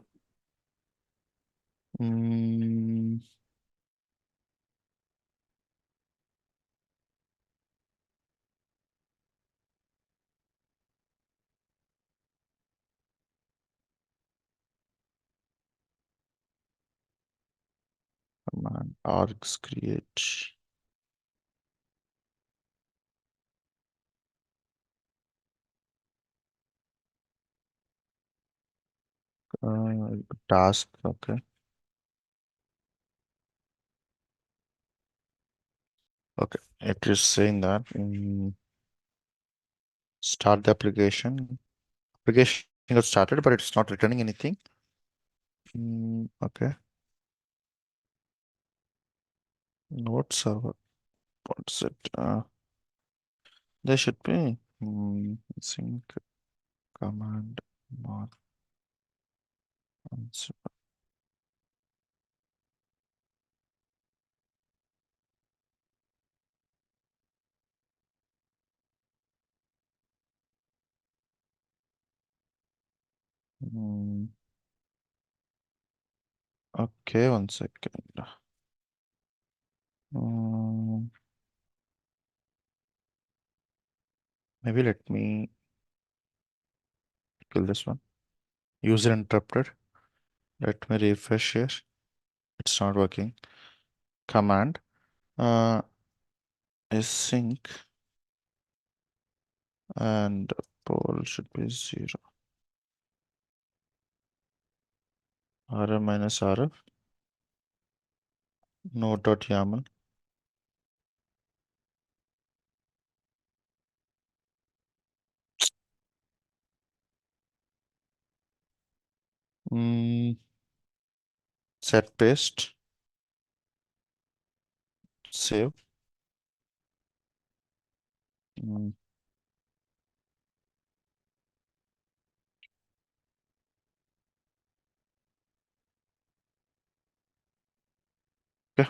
Command args create. Task, okay. Okay, it is saying that start the application. Application got started, but it's not returning anything. Okay. Node server. What's it? There should be sync command mod answer. Okay, 1 second. Maybe let me kill this one. User interrupted. Let me refresh here. It's not working. Command is sync and poll should be 0. rm minus rf node.yaml. Set paste. Save. Okay.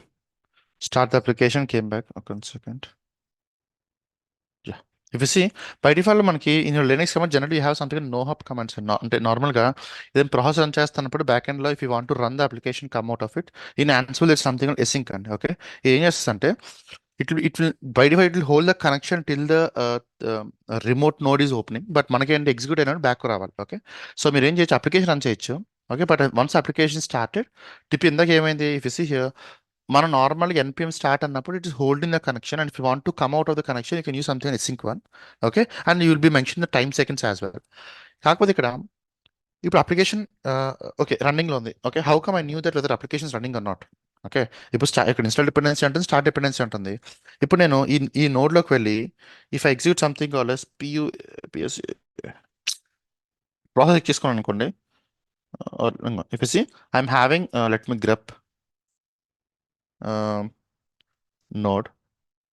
Start the application, came back. Okay, 1 second. Yeah. If you see, by default, మనకి in your Linux command, generally you have something no hop commands. అంటే నార్మల్గా ఏదైనా process run చేస్తున్నప్పుడు back end లో if you want to run the application come out of it in Ansible it's something async అండి. Okay, ఏం చేస్తుంది అంటే it will by default it will hold the connection till the remote node is opening, but మనకి ఏంటి execute అయినప్పుడు back రావాలి. Okay, so మీరు ఏం చేయొచ్చు, అప్లికేషన్ రన్ చేయొచ్చు. Okay, but once application started tip ఇందాక ఏమైంది, ఇఫ్ యూ సీ హియర్ మనం నార్మల్గా ఎన్పిఎం స్టార్ట్ అన్నప్పుడు it is holding the connection and if you want to come out of the connection you can use something async one. Okay, and you will be mention the time seconds as well. కాకపోతే ఇక్కడ ఇప్పుడు application okay రన్నింగ్లో ఉంది. Okay, how come I knew that weather application running or not? Okay, ఇప్పుడు ఇక్కడ install dependency ఉంటుంది, start dependency ఉంటుంది. ఇప్పుడు నేను ఈ నోడ్లోకి వెళ్ళి if I execute something calls PS process చేసుకున్నాను అనుకోండి. If see I'm having let me grep node,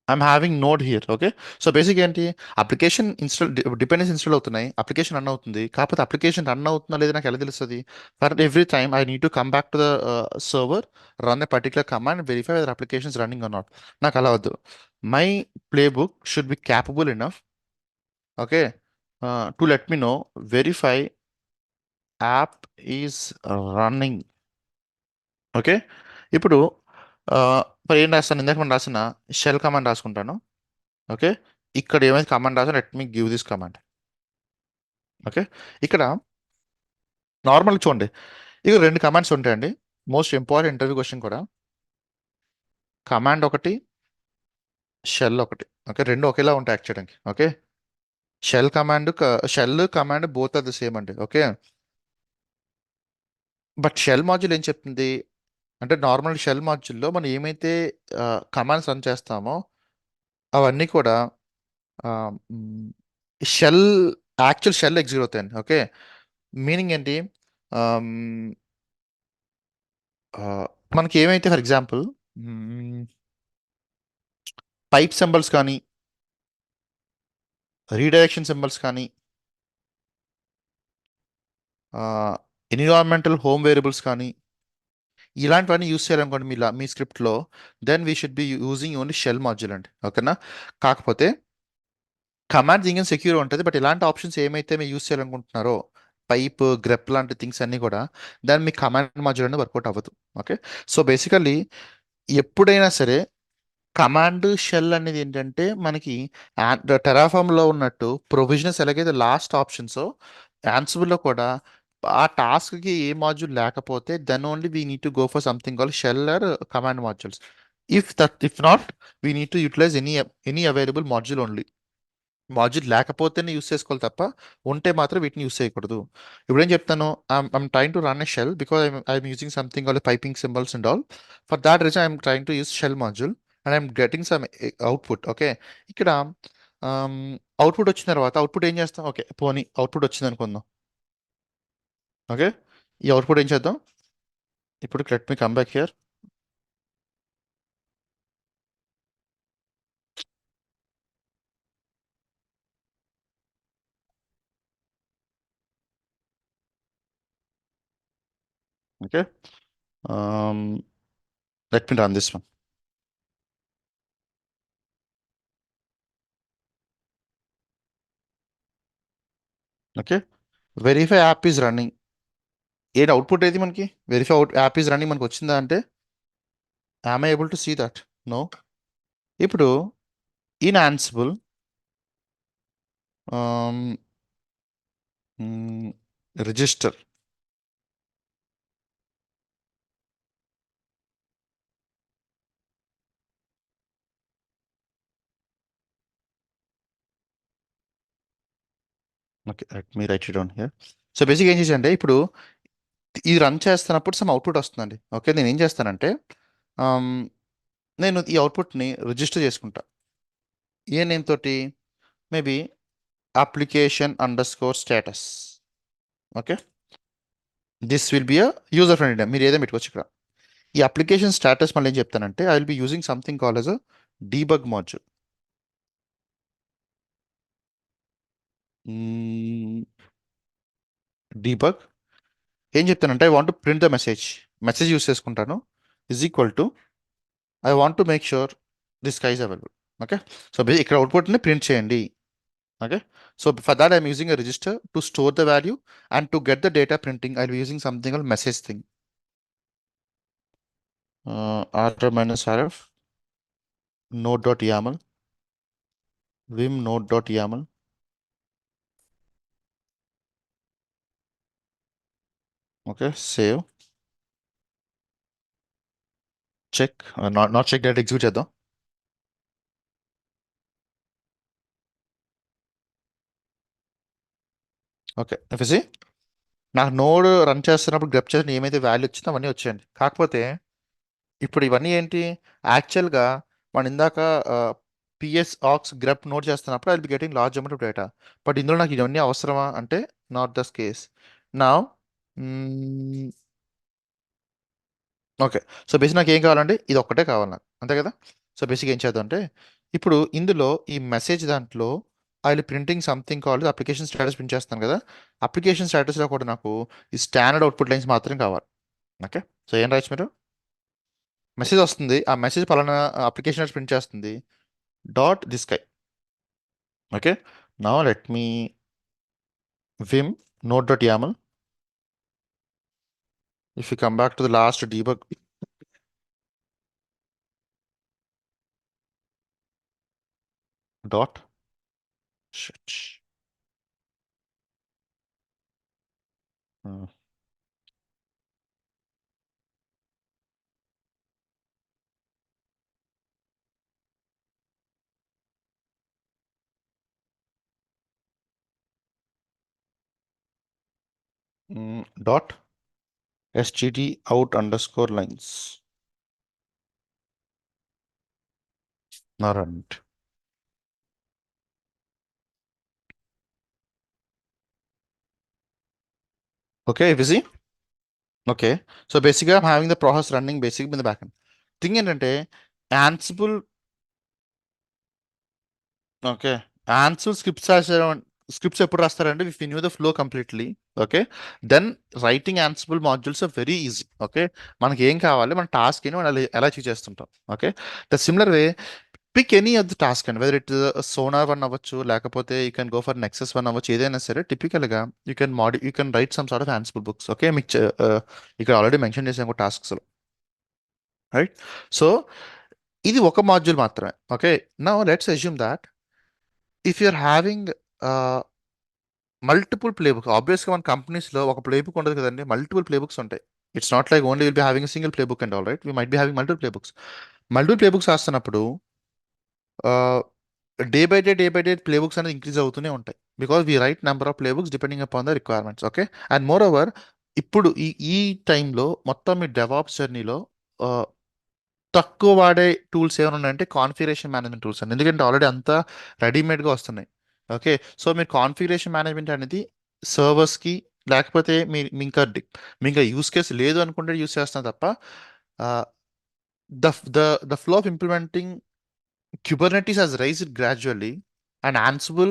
I'm having node here. Okay, so basic ఏంటి, అప్లికేషన్ ఇన్స్టాల్ డిపెండెన్స్ ఇన్స్టాల్ అవుతున్నాయి, అప్లికేషన్ రన్ అవుతుంది. కాకపోతే అప్లికేషన్ రన్ అవుతుందా లేదా నాకు ఎలా తెలుస్తుంది? For every time I need to come back to the server, run a particular command, verify whether applications running or not. నాకు అలా వద్దు. My play book should be capable enough, okay, to let me know verify app is running. Okay, ఇప్పుడు ఇప్పుడు ఏం రాస్తాను, ఇందాక మనం రాసిన షెల్ కమాండ్ రాసుకుంటాను. ఓకే, ఇక్కడ ఏమైతే కమాండ్ రాసాను, let me give this command. Okay, ఇక్కడ నార్మల్ చూడండి, ఇక రెండు కమాండ్స్ ఉంటాయండి. మోస్ట్ ఇంపార్టెంట్ ఇంటర్వ్యూ క్వశ్చన్ కూడా. కమాండ్ ఒకటి, షెల్ ఒకటి. ఓకే, రెండు ఒకేలా ఉంటాయి యాక్ట్ చేయడానికి. Okay, shell command both are the same అండి. ఓకే, బట్ షెల్ మాడ్యూల్ ఏం చెప్తుంది అంటే, నార్మల్ షెల్ మాడ్యూల్లో మనం ఏమైతే కమాండ్స్ రన్ చేస్తామో అవన్నీ కూడా షెల్ యాక్చువల్ షెల్ ఎగ్జిక్యూట్ అవుతాయండి. ఓకే, మీనింగ్ ఏంటి, ఆమ్, ఆ, మనకి ఏమైతే ఫర్ ఎగ్జాంపుల్ పైప్ సింబల్స్ కానీ, రీడైరెక్షన్ సింబల్స్ కానీ, ఎన్విరాన్మెంటల్ హోమ్ వేరియబుల్స్ కానీ, ఇలాంటివన్నీ యూస్ చేయాలనుకోండి మీ స్క్రిప్ట్లో, then we should be using only shell module అండి. ఓకేనా, కాకపోతే కమాండ్స్ ఇంకా సెక్యూర్ ఉంటుంది, బట్ ఇలాంటి ఆప్షన్స్ ఏమైతే మీరు యూస్ చేయాలనుకుంటున్నారో పైప్ గ్రెప్ లాంటి థింగ్స్ అన్నీ కూడా, దాన్ని మీ కమాండ్ మాడ్యూల్ అనేది వర్కౌట్ అవ్వదు. ఓకే, సో బేసికల్లీ ఎప్పుడైనా సరే కమాండ్ షెల్ అనేది ఏంటంటే మనకి టెరాఫామ్లో ఉన్నట్టు ప్రొవిజనల్స్ ఎలాగైతే లాస్ట్ ఆప్షన్స్, యాన్సిబుల్లో కూడా ఆ టాస్క్కి ఏ మాడ్యూల్ లేకపోతే then only we need to go for something call shell or command modules. If not we need to utilize any available module only. Module లేకపోతేనే యూస్ చేసుకోవాలి తప్ప ఉంటే మాత్రం వీటిని యూస్ చేయకూడదు. ఇప్పుడు ఏం చెప్తాను, I'm trying to run a shell because I'm using something call piping symbols and all. For that reason I'm trying to use shell module and I'm getting some output. Okay, ఇక్కడ output వచ్చిన తర్వాత output ఏం చేస్తాం, okay పోనీ output వచ్చింది అనుకుందాం. Okay, ఈ output ఏం చేద్దాం, ఇప్పుడు let me come back here. Okay, let me run this one. Okay, verify app is running. ఏంటి అవుట్పుట్ ఏది మనకి, వెరిఫై యాప్ ఈజ్ రన్నింగ్ మనకి వచ్చిందా అంటే, am I able to see that? No. ఇప్పుడు in ఆన్సిబుల్ register, okay let me right it down here. So basic ఏం చేసంటే, ఇప్పుడు ఇది రన్ చేస్తున్నప్పుడు సమ్ అవుట్పుట్ వస్తుందండి. ఓకే, నేను ఏం చేస్తానంటే um, నేను ఈ అవుట్పుట్ని రిజిస్టర్ చేసుకుంటా. ఏ నేమ్ తోటి, maybe application under score status. Okay, this will be a user friendly name, మీరు ఏదైనా పెట్టుకోవచ్చు ఇక్కడ. ఈ అప్లికేషన్ స్టేటస్ మళ్ళీ ఏం చెప్తానంటే, I will be using something call as a debug module. Debug ఏం చెప్తానంటే, I want to print the message use చేసుకుంటాను, is equal to I want to make sure this guys available. Okay, so ఇక్కడ అవుట్పుట్ని print చేయండి. Okay, so for that I'm using a register to store the value and to get the data printing I will using something call message thing. r-rf node.yaml vim node.yaml. Okay, save, check, not check that, execute చేద్దాం. Okay, if you see నాకు node run చేస్తున్నప్పుడు grep చేసిన ఏమైతే value వచ్చిందో అవన్నీ వచ్చాయండి. కాకపోతే ఇప్పుడు ఇవన్నీ ఏంటి, యాక్చువల్గా మనం ఇందాక పిఎస్ ఆక్స్ గ్రెప్ నోట్ చేస్తున్నప్పుడు I be getting large amount of data. But ఇందులో నాకు ఇవన్నీ అవసరమా అంటే నాట్ దస్ కేస్. నా ఓకే. సో బేసిక్ నాకు ఏం కావాలంటే ఇది ఒక్కటే కావాలి నాకు, అంతే కదా. సో బేసిక్ ఏం చేద్దాం అంటే ఇప్పుడు ఇందులో ఈ మెసేజ్ దాంట్లో I printing something called application status print చేస్తాను కదా. అప్లికేషన్ స్టేటస్లో కూడా నాకు ఈ స్టాండర్డ్ అవుట్పుట్ లైన్స్ మాత్రమే కావాలి. ఓకే. సో ఏం రాయొచ్చు మీరు, మెసేజ్ వస్తుంది, ఆ మెసేజ్ పలానా అప్లికేషన్ ప్రింట్ చేస్తుంది dot this guy. Okay. Now let me vim node.yaml. If you come back to the last debug dot shit. Uh, dot std out underscore lines. Now run it. Okay, busy. Okay, so basically I'm having the process running basically in the backend. Thing ఏంటంటే Ansible, okay, Ansible scripts ఎప్పుడు రాస్తారంటే if you knew the flow completely, okay, then writing Ansible modules are very easy. Okay, మనకి ఏం కావాలి, మన task అని మనం ఎలా అచీవ్ చేస్తుంటాం. Okay, the similar way pick any of the task అండి, వెదర్ ఇట్ సోనార్ వన్ అవ్వచ్చు, లేకపోతే you can go for Nexus one అవ్వచ్చు, ఏదైనా సరే టిపికల్గా you can write some sort of Ansible books. Okay, మీకు ఇక్కడ ఆల్రెడీ మెన్షన్ చేసాను టాస్క్స్లో, రైట్. సో ఇది ఒక మాడ్యూల్ మాత్రమే. Okay, now let's assume that if you're having multiple playbooks, ఆబ్వియస్గా మన కంపెనీస్లో ఒక ప్లేబుక్ ఉండదు కదండి, మల్టిపుల్ ప్లేబుక్స్ ఉంటాయి. It's not like only will be having single playbook and all, right, we might be having multiple playbooks రాస్తున్నప్పుడు day by day playbooks అనేది increase అవుతూనే ఉంటాయి, because we write number of playbooks depending upon the requirements. Okay, and moreover ఇప్పుడు ఈ టైంలో మొత్తం మీ DevOps జర్నీలో తక్కువ వాడే టూల్స్ ఏమైనా ఉన్నాయంటే కాన్ఫిగరేషన్ మేనేజ్మెంట్ టూల్స్ అండి, ఎందుకంటే ఆల్రెడీ అంతా రెడీమేడ్గా వస్తున్నాయి. ఓకే, సో మీరు కాన్ఫిగరేషన్ మేనేజ్మెంట్ అనేది సర్వర్స్కి, లేకపోతే మీ ఇంకా యూస్ కేసు లేదు అనుకుంటే యూస్ చేస్తున్నా తప్ప the flow of implementing Kubernetes has raised gradually and Ansible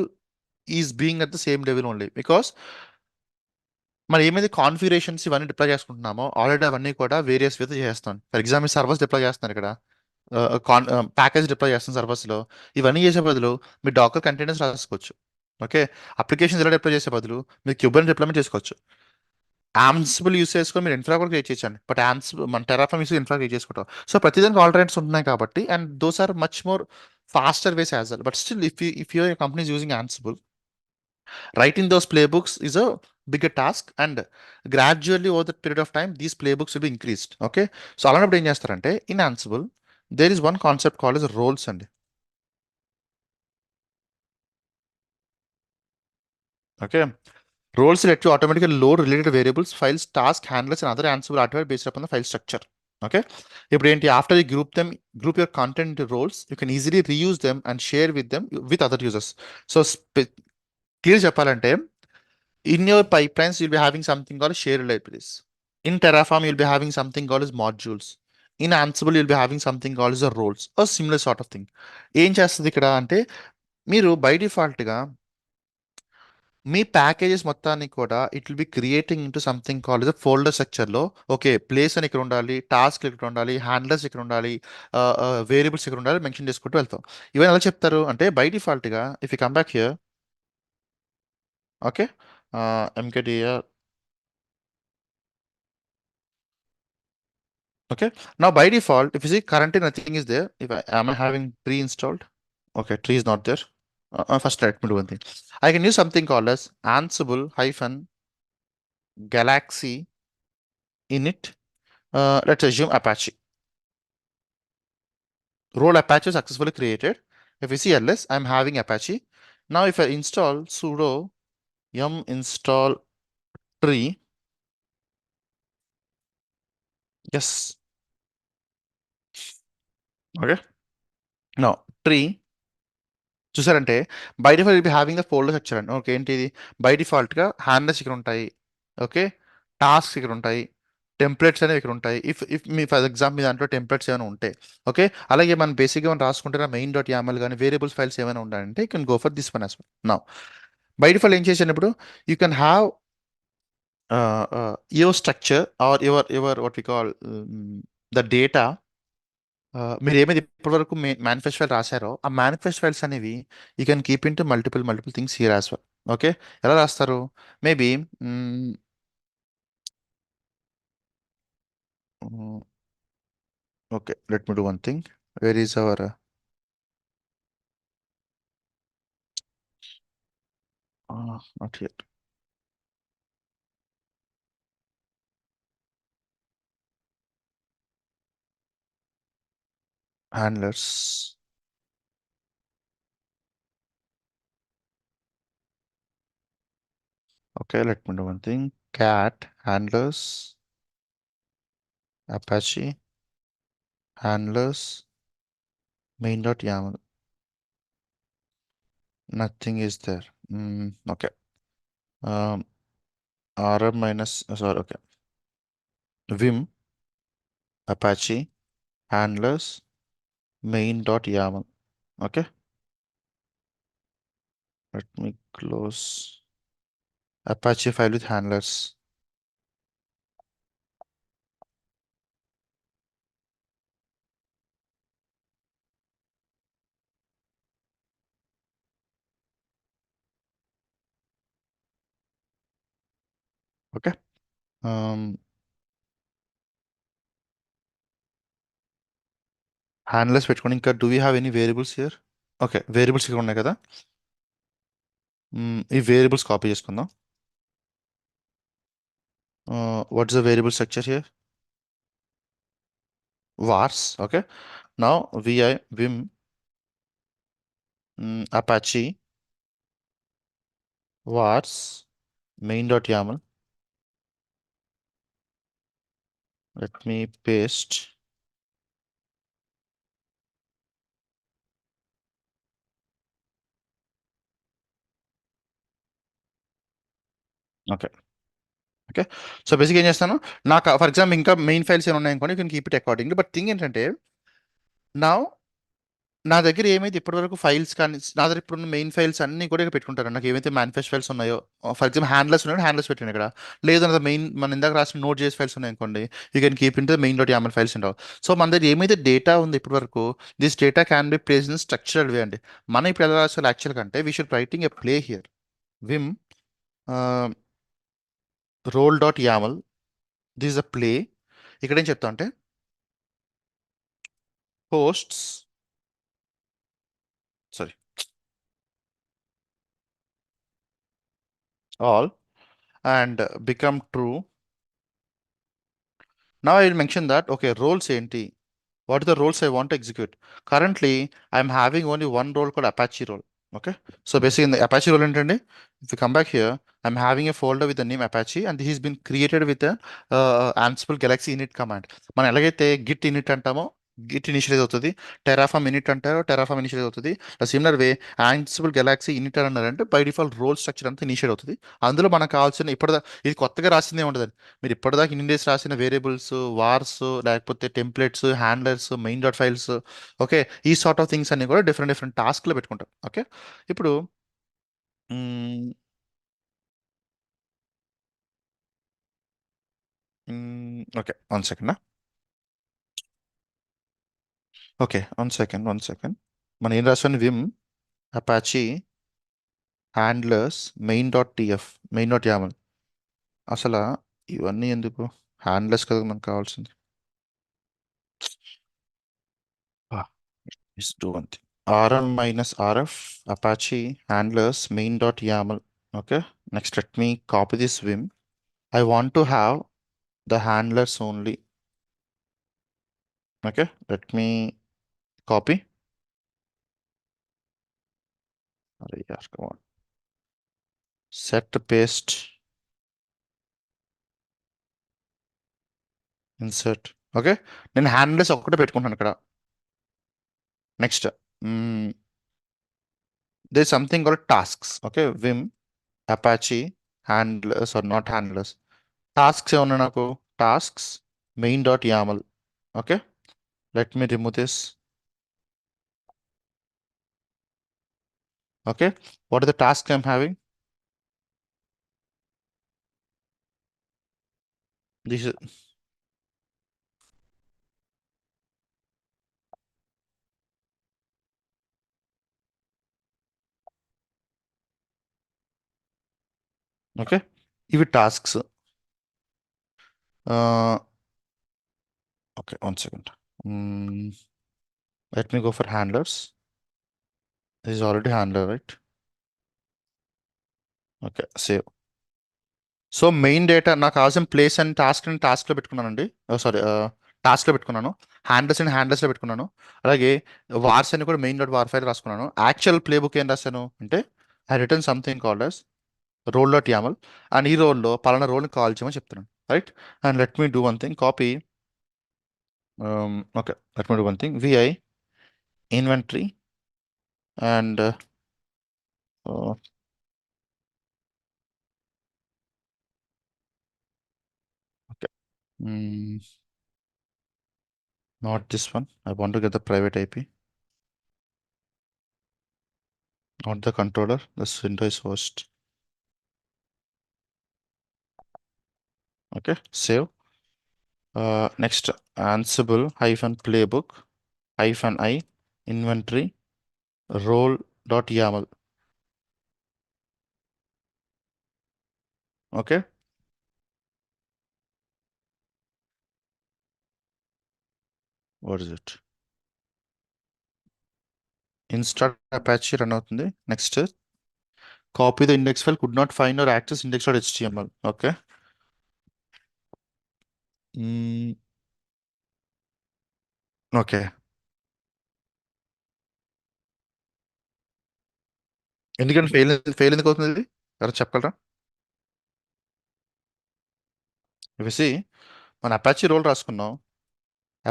is being at the same level only because మనం ఏమైతే కాన్ఫిగరేషన్స్ ఇవన్నీ డిప్లాయ్ చేసుకుంటున్నామో ఆల్రెడీ అవన్నీ కూడా వేరియస్ వేతో చేస్తాం. ఫర్ ఎగ్జాంపుల్ సర్వర్స్ డిప్లాయ్ చేస్తున్నారు, ఇక్కడ ప్యాకేజ్ డిప్లాయ్ చేస్తాం సర్వర్స్లో. ఇవన్నీ చేసే బదులు మీరు డాకర్ కంటైనర్స్ రాసుకోవచ్చు. ఓకే, అప్లికేషన్స్ ఎలా డిప్లాయ్ చేసే బదులు మీరు క్యూబర్ని డిప్లాయ్మెంట్ చేసుకోవచ్చు. Ansible యూస్ చేసుకొని మీరు ఇన్ఫ్రా కూడా క్రియేట్ చేయొచ్చండి, బట్ మన టెరాఫామ్ యూస్ ఇన్ఫ్రా క్రియేట్ చేసుకుంటాం. సో ప్రతిదానికి ఆల్టర్నేట్స్ ఉంటున్నాయి కాబట్టి, and those are much more faster ways as well. But still, if your company is using Ansible, writing those playbooks is a bigger task, and gradually over the period of time, these playbooks will be increased. Okay, so అలాంటప్పుడు ఏం చేస్తారంటే in Ansible there is one concept called as roles అండి. Okay, roles let you automatically load related variables, files, task handlers, and other Ansible hardware based upon the file structure. Okay, ఇప్పుడు ఏంటి, after you group your content into roles, you can easily reuse them and share them with other users. So clear చెప్పాలంటే in your pipelines you'll be having something called shared libraries. In Terraform you'll be having something called as modules. In Ansible you'll be having something called as a roles, a similar sort of thing. ఏం చేస్తుంది ఇక్కడ అంటే మీరు by డిఫాల్ట్గా మీ packages మొత్తాన్ని కూడా it will be creating into something called as folder స్ట్రక్చర్లో. Okay, place అని ఇక్కడ ఉండాలి, టాస్క్ ఇక్కడ ఉండాలి, హ్యాండ్లర్స్ ఇక్కడ ఉండాలి, వేరియబుల్స్ ఇక్కడ ఉండాలి, మెన్షన్ చేసుకుంటూ వెళ్తాం. ఇవన్నీ ఎలా చెప్తారు అంటే బై డిఫాల్ట్గా if you come back here, okay, mkdir, okay, now by default if you see currently nothing is there. If am I having tree installed? Okay, tree is not there. First let me do one thing. I can use something called as Ansible hyphen galaxy init. Let's assume Apache. Role Apache is successfully created. If you see ls, I'm having Apache. Now if I install sudo yum install tree, Yes. Okay. Now tree చూసారంటే by default be having the folder structure అండి. Okay, ఏంటి ఇది? By డిఫాల్ట్గా హ్యాండ్లెస్ ఇక్కడ ఉంటాయి. Okay, task ఇక్కడ ఉంటాయి, templates అనేవి ఇక్కడ ఉంటాయి. ఇఫ్ ఇఫ్ మీ ఫర్ ఎగ్జాంపుల్ మీ దాంట్లో టెంప్లెట్స్ ఏమైనా ఉంటే, ఓకే, అలాగే మనం బేసిక్గా మనం రాసుకుంటే మెయిన్ డాట్ యామల్ కానీ వేరియబుల్స్ ఫైల్స్ ఏమైనా ఉండాలంటే you can go for this one as well. Now by default ఏం చేసినప్పుడు you can have your structure or your what we call the data. మీరు ఏమైతే ఇప్పటివరకు మేనిఫెస్ట్ ఫైల్ రాశారో ఆ మేనిఫెస్ట్ ఫైల్స్ అనేవి you can keep in to multiple things here as well. Okay, ఎలా రాస్తారు? Maybe okay, let me do one thing. Where is hour not here. Handlers. Okay, let me do one thing. Cat handlers, Apache handlers, main.yaml. Nothing is there. Okay. RM minus, sorry, okay. Vim, Apache handlers, main.yaml. Okay. Let me close Apache file with handlers. Okay. Handlers పెట్టుకోండి. ఇంకా do we have any variables here? Okay, variables ఇక్కడ ఉన్నాయి కదా. ఈ variables copy చేసుకుందాం. What's the variable structure here? Vars. Okay, now vi vim Apache vars main.yaml. Let me paste. Okay. Okay, so basic ఏం చేస్తాను, నాకు ఫర్ ఎగ్జాంపుల్ ఇంకా main files ఏమైనా ఉన్నాయనుకోండి, you can keep it according. But thing ఏంటంటే నా నా దగ్గర ఏమైతే ఇప్పటివరకు ఫైల్స్ కానీ నా దగ్గర ఇప్పుడు మెయిన్ ఫైల్స్ అన్ని కూడా ఇక్కడ పెట్టుకుంటారు. నాకు ఏమైతే మేనిఫెస్ట్ ఫైల్స్ ఉన్నాయో, ఫర్ ఎగ్జాంపుల్ హ్యాండ్లర్స్ ఉన్నాయో హ్యాండ్లర్స్ పెట్టాను ఇక్కడ. లేదు నా మెయిన్ మన ఇందాక రాసిన నోట్ చేసే ఫైల్స్ ఉన్నాయనుకోండి, you can keep in the main dot YAML files ఉండవు. సో మన దగ్గర ఏమైతే డేటా ఉంది ఇప్పటివరకు, this data can be place in structural way అండి. మనం ఇప్పుడు ఎలా రాసుకోవాలి యాక్చువల్ కంటే we should writing a play here. Vim role dot YAML, this is a play. ఇక్కడ ఏం చెప్తా అంటే posts, sorry, all and become true. Now I will mention that, okay, roles enti, what are the roles I want to execute. Currently I'm having only one role called Apache role. Okay, so basically in the Apache role entandi, if you come back here, I'm having a folder with the name Apache and this has been created with a Ansible Galaxy init command. మనం ఎలాగైతే git init అంటామో Git initialise అవుతుంది, Terraform in it అంటారో Terraform initialise అవుతుంది. Similar way Ansible Galaxy in it అని అన్నారంటే by default role structure అంతా initiate అవుతుంది. అందులో మనకు కావాల్సిన ఇప్పటిదా ఇది కొత్తగా రాసిందే ఉండదండి. మీరు ఇప్పటిదాకా ఇన్ని డేస్ రాసిన వేరియబుల్స్, వార్స్, లేకపోతే templates, handlers, main dot files, okay, ఈ సార్ట్ ఆఫ్ థింగ్స్ అన్ని కూడా డిఫరెంట్ టాస్క్లో పెట్టుకుంటాం. ఓకే, ఇప్పుడు okay, one second. Okay, one second. మనం ఏం రాసాను? Vim Apache handlers main.yaml. అసలు ఇవన్నీ ఎందుకు? హ్యాండ్లర్స్ కదా మనకు కావాల్సింది. Do one thing. rm minus rf apache handlers main.yaml. Okay, next let me copy this vim. I want to have the handlers only. Okay, let me copy. Come on. Set paste. Insert. Okay, నేను handlers ఒక్కటే పెట్టుకుంటాను ఇక్కడ. Next there something called tasks. Okay, vim Apache handlers are not handlers, tasks ఏమన్నా నాకు tasks main dot YAML. Okay, let me remove this. Okay, what are the task I'm having? This okay, ఇవి tasks. Okay, 1 second. Let me go for handlers. This is already handler, right? Okay, save. So main data నాకు కావాల్సిన place and టాస్క్లో పెట్టుకున్నానండి. Sorry, టాస్క్లో పెట్టుకున్నాను. హ్యాండ్లెస్ and హ్యాండ్లెస్లో పెట్టుకున్నాను. అలాగే vars అని కూడా మెయిన్ డాట్ వార్ ఫైల్ రాసుకున్నాను. యాక్చువల్ ప్లే బుక్ ఏం రాశాను అంటే I written something called as role dot YAML, and ఈ రోల్లో పలానా రోల్ని కాల్ చేయమని చెప్తున్నాను, right? And let me do one thing, copy. Okay, let me do one thing, vi inventory and okay. Not this one. I want to get the private IP, not the controller. This window is host. Okay, save. Next, Ansible -playbook -i inventory role.yaml. Okay. What is it? Install Apache run అవుతుంది. Next, copy the index file, could not find or access index.html. Okay. Okay. ఎందుకంటే fail ఎందుకు అవుతుంది ఇది? ఎవరు చెప్పగలరా? If you see, మన Apache role రాసుకున్నాం.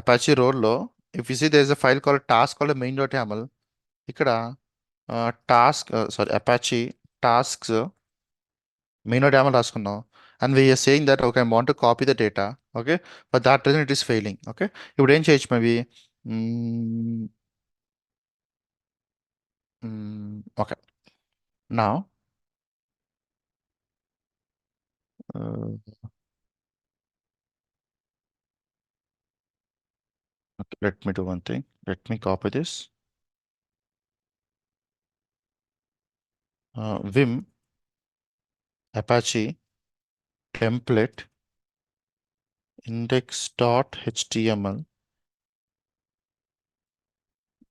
Apache రోల్లో if you see there is a file called task called main.yaml. ఇక్కడ టాస్క్ అపాచీ టాస్క్స్ main.yaml రాసుకున్నాం. And we're saying that okay I want to copy the data. Okay, but that reason it is failing. Okay, ఇప్పుడు ఏం చేయొచ్చు maybe? Okay, నా okay, let me do one thing. Let me copy this. Vim Apache template index.html.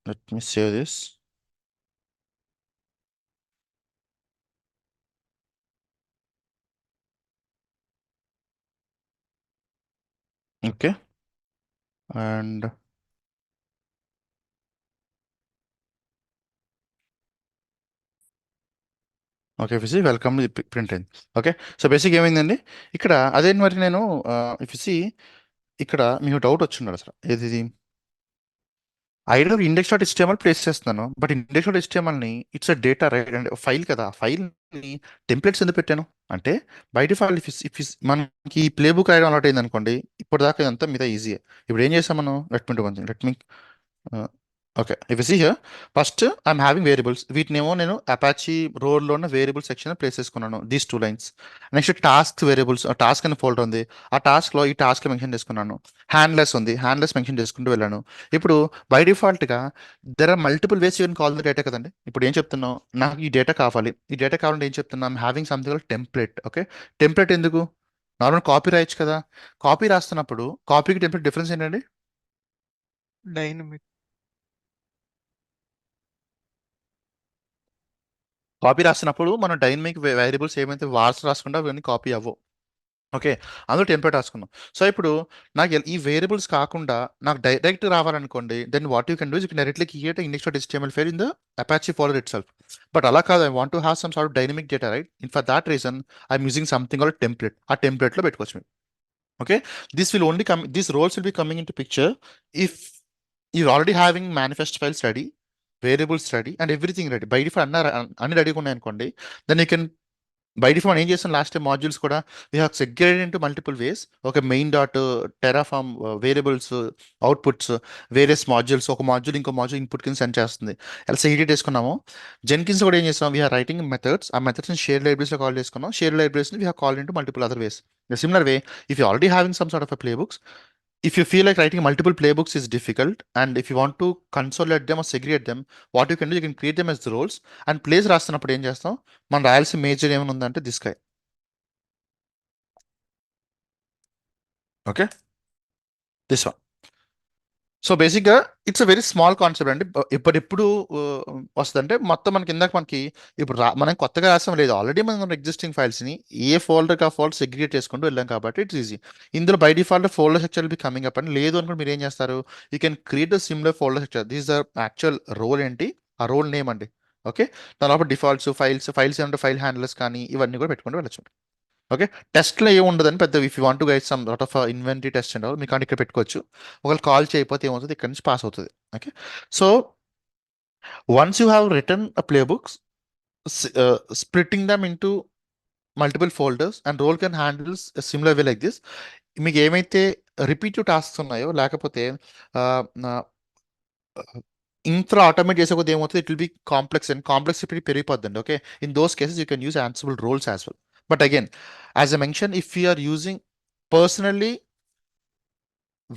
Let me save this. Okay, and okay, ఫిసి welcome print అయింది. Okay, so basic ఏమైందండి ఇక్కడ అదే మరి నేను ఫిసి ఇక్కడ మీకు డౌట్ వచ్చిండారు అసలు ఏది ఐడియా index.html ప్లేస్ చేస్తున్నాను, బట్ index.htmlని it's a data right and file కదా, ఫైల్ని టెంప్లెట్స్ ఎందుకు పెట్టాను అంటే బై డిఫాల్ట్ ఇఫ్ మనకి ప్లే బుక్ రాయడం అలవాటు అయింది అనుకోండి, ఇప్పటిదాకా ఇదంతా మీద ఈజీయే. ఇప్పుడు ఏం చేసాం మనం? Let me okay, if you see here first I'm having variables, వీటినేమో నేను అపాచీ రోల్లో ఉన్న వేరియబుల్ సెక్షన్ ప్లేస్ చేసుకున్నాను, these 2 lines. Next task variables, task అని ఫోల్డర్ ఉంది, ఆ టాస్క్లో ఈ టాస్క్ మెన్షన్ చేసుకున్నాను. హ్యాండ్లెస్ ఉంది, హ్యాండ్లెస్ మెన్షన్ చేసుకుంటూ వెళ్ళాను. ఇప్పుడు బై డిఫాల్ట్గా there are multiple ways you can call the data కదండి. ఇప్పుడు ఏం చెప్తున్నావు? నాకు ఈ డేటా కావాలి, ఈ డేటా కావాలంటే ఏం చెప్తున్నా? I'm having something template. Okay, template ఎందుకు? నార్మల్ కాపీ రాయొచ్చు కదా. కాపీ రాస్తున్నప్పుడు కాపీకి టెంప్లెట్ డిఫరెన్స్ ఏంటండి? డైనమిక్. కాపీ రాసినప్పుడు మనం డైనమిక్ వేరియబుల్స్ ఏమైతే వార్స్ రాసుకుంటా అవన్నీ కాపీ అవ్వవు. ఓకే, అందులో టెంప్లెట్ రాసుకున్నాం. సో ఇప్పుడు నాకు ఈ వేరియబుల్స్ కాకుండా నాకు డైరెక్ట్ రావాలనుకోండి, then what you can do is you can directly create index.html file in the Apache folder itself. But అలా కాదు, I want to have some sort of dynamic data, right? In for that reason I'm using something all template. ఆ టెంప్లెట్లో పెట్టుకోవచ్చు మీరు. Okay, this will only come, these roles will be coming into picture if you're already having manifest files ready, variables ready, and everything ready. By default అన్ని రెడీగా ఉన్నాయి అనుకోండి, then you can by default ఏం చేస్తాం, last time modules కూడా we have segregated into multiple ways. ఒక main dot, Terraform, variables, outputs, various modules, ఒక module ఇంకో మాడ్యూల్ ఇన్పుట్ కింద సెండ్ చేస్తుంది. ఎలా సెగ్రేట్ చేసుకున్నాము. జెన్కిన్స్ కూడా ఏం చేస్తాం, వీఆర్ రైటింగ్ మెథడ్స్, ఆ మెథడ్స్ని షేర్ లైబ్రరీస్లో కాల్ చేసుకున్నాం. షేర్ లైబ్రరీస్ని we have call into multiple other ways. Similar way, if you already having some sort of playbooks, if you feel like writing multiple playbooks is difficult, and if you want to consolidate them or segregate them, what you can do, you can create them as the roles, and place రాస్తున్నప్పుడు ఏం చేస్తాం, మనం రాయాల్సిన major ఏమైనా ఉందంటే this guy. Okay, this one. So బేసిక్గా it's a very small concept అండి. ఎప్పుడు వస్తుందంటే, మొత్తం మనకి ఇందాక మనకి ఇప్పుడు మనం కొత్తగా రాసాం లేదు, ఆల్రెడీ మనం ఎగ్జిస్టింగ్ ఫైల్స్ని ఏ ఫోల్డర్కి ఆ ఫోల్డర్ సెగ్రిగేట్ చేసుకుంటూ వెళ్ళాం కాబట్టి ఇట్స్ ఈజీ. ఇందులో by default folder structure be coming up అని లేదు అనుకుంటే మీరు ఏం చేస్తారు, you can create a similar folder structure. This the actual role ఏంటి, ఆ రోల్ నేమ్ అండి. ఓకే, దాని లోపల డిఫాల్ట్స్, ఫైల్స్ ఏమంటే ఫైల్ హ్యాండిల్స్ కానీ ఇవన్నీ కూడా పెట్టుకుంటూ వెళ్ళచ్చు. ఓకే, టెస్ట్లో ఏమి ఉండదని పెద్ద, if you want to guide some lot of inventory test and all, మీకు అంటే ఇక్కడ పెట్టుకోవచ్చు. ఒకవేళ కాల్ చేయకపోతే ఏమవుతుంది, ఇక్కడ నుంచి పాస్ అవుతుంది. Okay, so once you have written a play books, splitting them into multiple folders and role can handles similar way like this. మీకు ఏమైతే రిపీటివ్ టాస్క్స్ ఉన్నాయో, లేకపోతే ఇన్ఫ్రా ఆటోమేట్ చేసే కొద్ది ఏమవుతుంది, it will be complex and complexity పెరిగిపోద్దండి. Okay, in those cases you can use Ansible roles as well. But again, as I mentioned, if we are using, personally,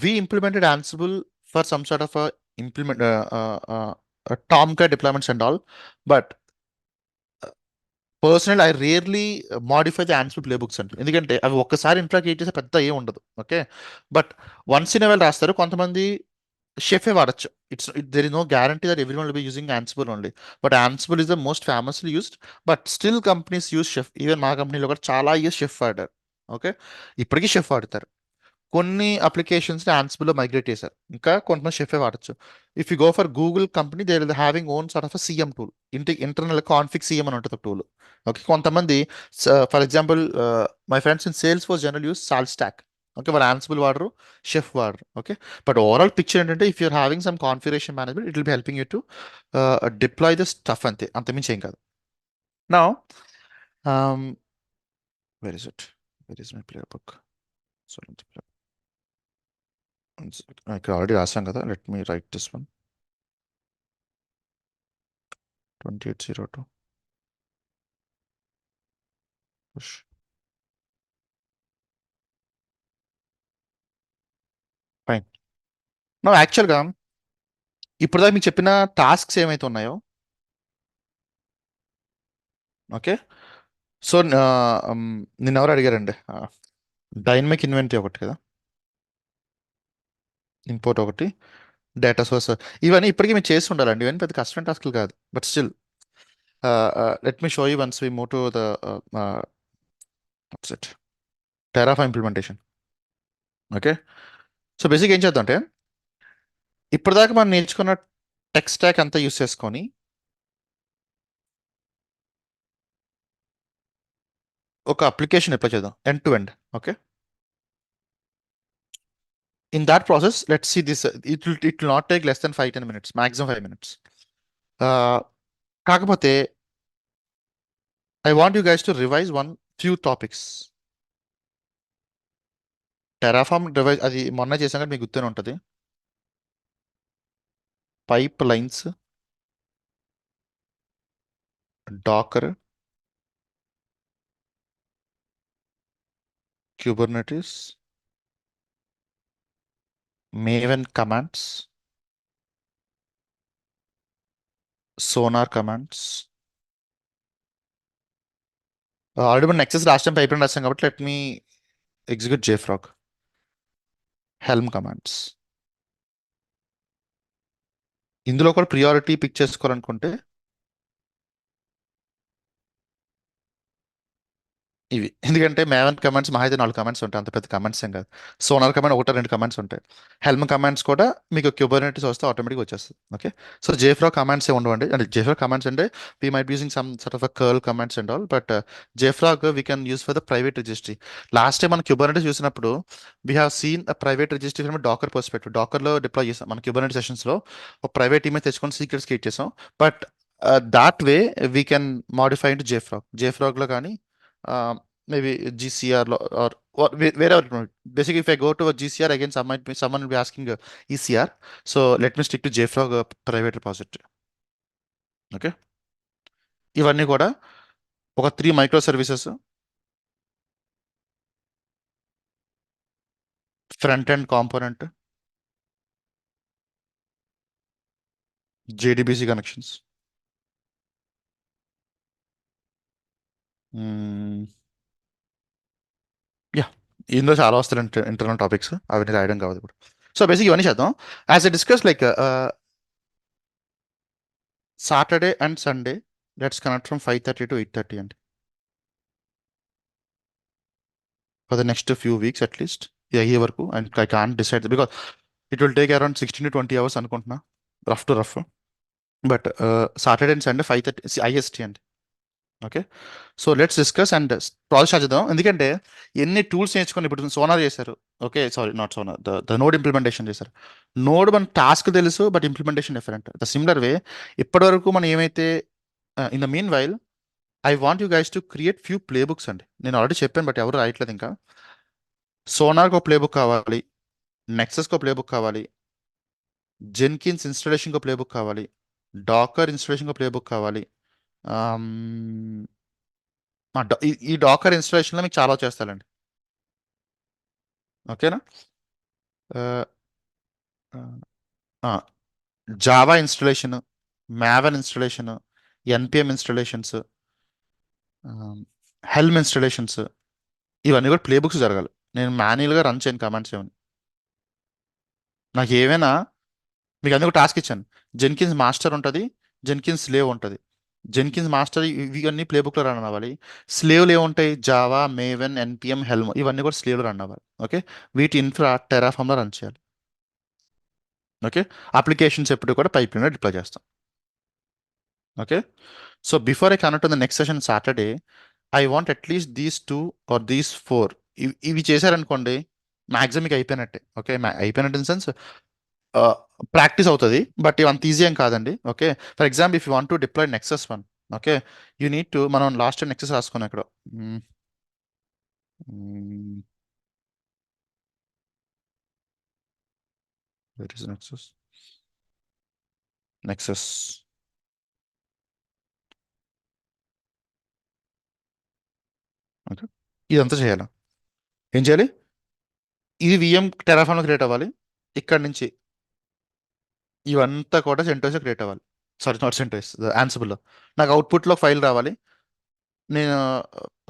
we implemented Ansible for some sort of a Tomcat deployments and all. But personally, I rarely modify the Ansible playbooks అండి. ఎందుకంటే అవి ఒక్కసారి ఇంట్లో create చేస్తే పెద్ద ఏం ఉండదు. Okay, but once in ఎవెల్ రాస్తారు. కొంతమంది షెఫే వాడచ్చు. there is no guarantee that everyone will be using Ansible only, but Ansible is the most famously used. But still companies use chef. Even మా కంపెనీలో కూడా చాలా ఇయర్స్ షెఫ్ వాడారు. ఓకే, ఇప్పటికీ షెఫ్ వాడతారు. కొన్ని అప్లికేషన్స్ని ఆన్సిబుల్లో మైగ్రేట్ చేశారు, ఇంకా కొంతమంది షెఫే వాడచ్చు. If you go for Google company, they are having own sort of CM tool, internal config CM అని ఉంటుంది టూల్. ఓకే, కొంతమంది for example my friends in Salesforce general use SaltStack. Okay, వాళ్ళు Ansible వాడరు, Chef వాడరు. Okay, but overall picture ఏంటంటే, if you're having some configuration management, it will be helping you to deploy the stuff, అంతే, అంతమించి ఏం కాదు. Now where is it, where is my play book. So ఇక్కడ already రాసాం కదా, let me right this one. 2802 push. Fine. నా యాక్చువల్గా ఇప్పుడు దాకా మీకు చెప్పిన టాస్క్స్ ఏమైతే ఉన్నాయో, ఓకే, సో నిన్న ఎవరు అడిగారండి, డైనమిక్ ఇన్వెంటరీ ఒకటి కదా, ఇంపోర్ట్ ఒకటి, డేటా సోర్స్, ఇవన్నీ ఇప్పటికీ మీరు చేసి ఉండాలండి. ఇవన్నీ పెద్ద కష్టమైన టాస్క్లు కాదు. But still let me show you once we move to the Terraform implementation. Okay, so basic ఏం చేద్దాం అంటే, ఇప్పటిదాకా మనం నేర్చుకున్న టెక్ స్టాక్ అంతా యూస్ చేసుకొని ఒక అప్లికేషన్ అప్లై చేద్దాం, end to end. Okay, in that process, let's see this, it will not take less than 5-10 minutes, maximum 5 minutes. కాకపోతే I want you guys to revise few topics. Terraform revise, అది మొన్న చేసాం కదా, మీకు గుర్తునే ఉంటుంది. Pipelines, Docker, Kubernetes, Maven commands, Sonar commands. Already మనం Nexus last time pipeline రాసాం కాబట్టి let me execute JFrog. Helm commands. ఇందులో కూడా ప్రియారిటీ పిక్ చేసుకోవాలనుకుంటే ఇవి ఎందుకంటే మేవన్ కమాండ్స్ మహా అయితే 4 కమాండ్స్ ఉంటాయి, అంత పెద్ద కమాండ్స్ ఏం కాదు. సోనార్ కమాండ్ 1 2 కమాండ్స్ ఉంటాయి. హెల్మ్ కమాండ్స్ కూడా మీకు క్యూబర్నెటిస్ వస్తే ఆటోమేటిక్గా వచ్చేస్తుంది. ఓకే, సో జేఫ్రాగ్ కమాండ్స్ ఏ ఉండవండి. అంటే జేఫ్రాగ్ కమాండ్స్ అంటే we might using some sort of curl commands and all, but JFrog we can use for the private registry. Last time మనం క్యూబర్నెటిస్ చూసినప్పుడు we have seen a private registry from Docker perspective. డాకర్లో deploy చేసాం మన Kubernetes సెషన్స్లో, ఒక private image తెచ్చుకొని secrets create చేసాం. But that way we can modify into జేఫ్రాగ్లో కానీ maybe GCR or wherever it might. Basically, if I go to a GCR again, someone will be asking ECR. So let me stick to JFrog private repository. Okay. ఇవన్నీ కూడా ఒక 3 micro services, front end component, JDBC connections. Yeah, ఇందులో చాలా వస్తాయి internal topics, అవన్నీ రాయడం కావాలి ఇప్పుడు. సో బేసిక్ ఇవన్నీ చేద్దాం. As a discuss like Saturday and Sunday let's connect from 5:30 to 8:30 అండి, for the next few weeks at least. అయ్యే వరకు, and I can't decide because it will take around 16 to 20 hours అనుకుంటున్నా, rough to rough. But Saturday and Sunday 5:30 IST అండి. Okay, so let's discuss and project start చేద్దాం. ఎందుకంటే ఎన్ని tools నేర్చుకొని ఇప్పుడు sonar చేశారు. Okay, sorry not sonar, the node implementation చేశారు. Node మన టాస్క్ తెలుసు, but implementation different. The similar వే ఇప్పటివరకు మనం ఏమైతే in the mean while I want you guys to create few play books అండి. నేను ఆల్రెడీ చెప్పాను, బట్ ఎవరు రాయట్లేదు ఇంకా. సోనార్కి ఒక ప్లేబుక్ కావాలి, నెక్సస్కి ఒక ప్లేబుక్ కావాలి, జెన్కిన్స్ ఇన్స్టాలేషన్కి ఒక ప్లేబుక్ కావాలి, డాకర్ ఇన్స్టాలేషన్కి ఒక ప్లేబుక్ కావాలి. ఈ డాకర్ ఇన్స్టాలేషన్లో మీకు చాలా చేస్తానండి. ఓకేనా? Java installation, Maven installation, NPM installations, Helm installations, ఇవన్నీ కూడా ప్లేబుక్స్ జరగాలి. నేను మాన్యువల్గా రన్ చేయను కమాండ్స్ ఏమని. నాకు ఏమైనా మీకు అందుకు టాస్క్ ఇచ్చాను. జెన్కిన్స్ మాస్టర్ ఉంటుంది, జెన్కిన్స్ స్లేవ్ ఉంటుంది. జెన్కిన్స్ మాస్టర్ ఇవన్నీ ప్లేబుక్లో రన్ అవ్వాలి. స్లేవ్లు ఏముంటాయి? జావా, మేవెన్, ఎన్పిఎం, హెల్మ్, ఇవన్నీ కూడా స్లేవ్లో రన్ అవ్వాలి. ఓకే, వీటి ఇన్ఫ్రా టెరాఫామ్లో రన్ చేయాలి. ఓకే, అప్లికేషన్స్ ఎప్పుడు కూడా పైప్లైన్లో డిప్లాయ్ చేస్తాం. Okay, so before I connect on the next session Saturday, I want at least these 2 or these 4 ఇవి చేశారనుకోండి, మ్యాక్సిమం మీకు అయిపోయినట్టే. ఓకే, అయిపోయినట్టు ఇన్ సెన్స్ ప్రాక్టీస్ అవుతుంది, బట్ ఇవి అంత ఈజీ ఏం కాదండి. Okay, for example if you want to deploy Nexus 1, okay, you need to, మనం లాస్ట్ టైం నెక్సస్ రాసుకున్నాం ఇక్కడ. Where is Nexus? Nexus. Okay, ఇదంతా చేయాలి. ఏం చేయాలి? ఇది విఎం టెరాఫామ్లో క్రియేట్ అవ్వాలి. ఇక్కడ నుంచి ఇవంతా కూడా సెంటోస్లో క్రియేట్ అవ్వాలి. సారీ, నాట్ సెంటోస్, ఆన్సిబుల్లో. నాకు అవుట్పుట్లో ఫైల్ రావాలి. నేను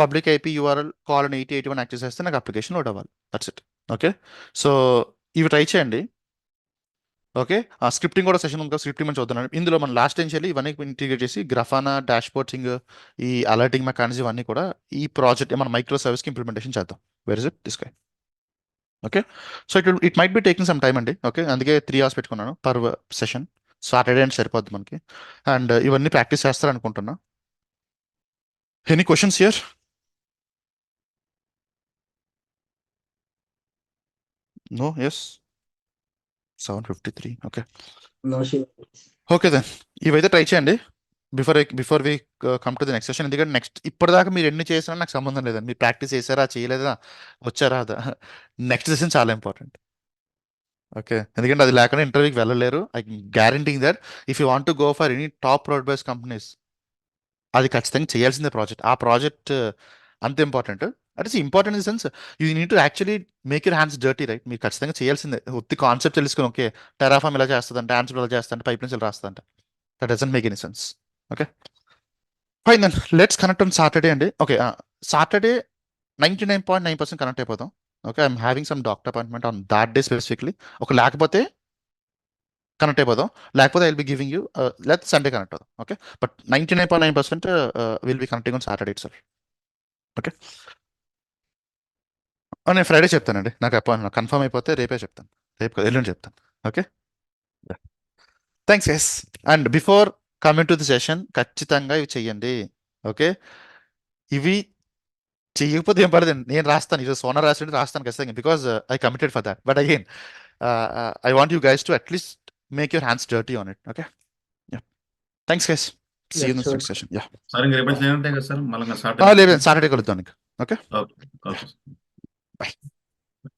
public IP URL colon 8081 access చేస్తే నాకు అప్లికేషన్ లోడ్ అవ్వాలి. That's it. ఓకే, సో ఇవి ట్రై చేయండి. ఓకే, స్క్రిప్టింగ్ కూడా సెషన్ ఉంది, స్క్రిప్టింగ్ మనం చూద్దాం. ఇందులో మనం లాస్ట్ ఏం చేయాలి, ఇవన్నీ ఇంటిగ్రేట్ చేసి గ్రఫానా, డాష్బోర్డింగ్, ఈ అలర్టింగ్ మెకానిజం ఇవన్నీ కూడా ఈ ప్రాజెక్ట్ మన మైక్రో సర్వీస్కి ఇంప్లిమెంటేషన్ చేద్దాం. వేర్ ఇస్ ఇట్ డిస్కై. Okay, so it might be taking some time అండి. ఓకే, అందుకే 3 hours పెట్టుకున్నాను పర్ సెషన్. సాటర్డే అండ్ సరిపోద్ది మనకి. అండ్ ఇవన్నీ ప్రాక్టీస్ చేస్తారనుకుంటున్నా. Any questions here? No? Yes. 7:53. Okay, No shit. Okay then ఇవైతే ట్రై చేయండి before we come to the next session. ఎందుకంటే నెక్స్ట్ ఇప్పటిదాకా మీరు ఎన్ని చేసినా నాకు సంబంధం లేదండి. మీరు ప్రాక్టీస్ చేశారా, చేయలేదా, వచ్చారా, అదా. నెక్స్ట్ సెషన్ చాలా ఇంపార్టెంట్. ఓకే, ఎందుకంటే అది లేకుండా ఇంటర్వ్యూకి వెళ్ళలేరు. I guaranteeing that if you want to go for any top prod base companies, అది ఖచ్చితంగా చేయాల్సిందే ప్రాజెక్ట్. ఆ ప్రాజెక్ట్ అంత important. It is important in the sense you need to actually make your hands dirty, right? మీరు ఖచ్చితంగా చేయాల్సిందే. ఉత్తి concept తెలుసుకుని, ఓకే టెరాఫామ్ ఇలా చేస్తుందంటే, ఆన్సర్ ఇలా చేస్తుంటే, పైప్లైన్స్ ఇలా రాస్తుందంటే, that doesn't make any sense. Okay, fine then let's connect on Saturday అండి. ఓకే, సాటర్డే 99.9% కనెక్ట్ అయిపోతాం. Okay, I'm having some doctor appointment on that day specifically. ఒక లేకపోతే కనెక్ట్ అయిపోదాం, లేకపోతే I will be giving you, లేకపోతే Sunday connect అవుదాం. Okay, but 99.9% will be connecting on Saturday itself. Okay, నేను Friday చెప్తానండి. నాకు అపాయింట్మెంట్ కన్ఫర్మ్ అయిపోతే రేపే చెప్తాను. రేపు కాదు, ఎల్లుండి చెప్తాను. Okay, thanks yes. And before coming to the session ఖచ్చితంగా ఇవి చెయ్యండి. ఓకే, ఇవి చెయ్యకపోతే ఏం పడదండి, నేను రాస్తాను. ఈరోజు సోనా రాస్తుంటే రాస్తాను ఖచ్చితంగా, because I committed for that. But again I want you guys to at least make your hands dirty on it. Okay, thanks guys, see you Yes, in sure. Next session. Sir ఇంక రేపు లేదంటే కదా సార్ మళ్ళీ లేదు, Saturday కలుద్దాం. Okay. Okay.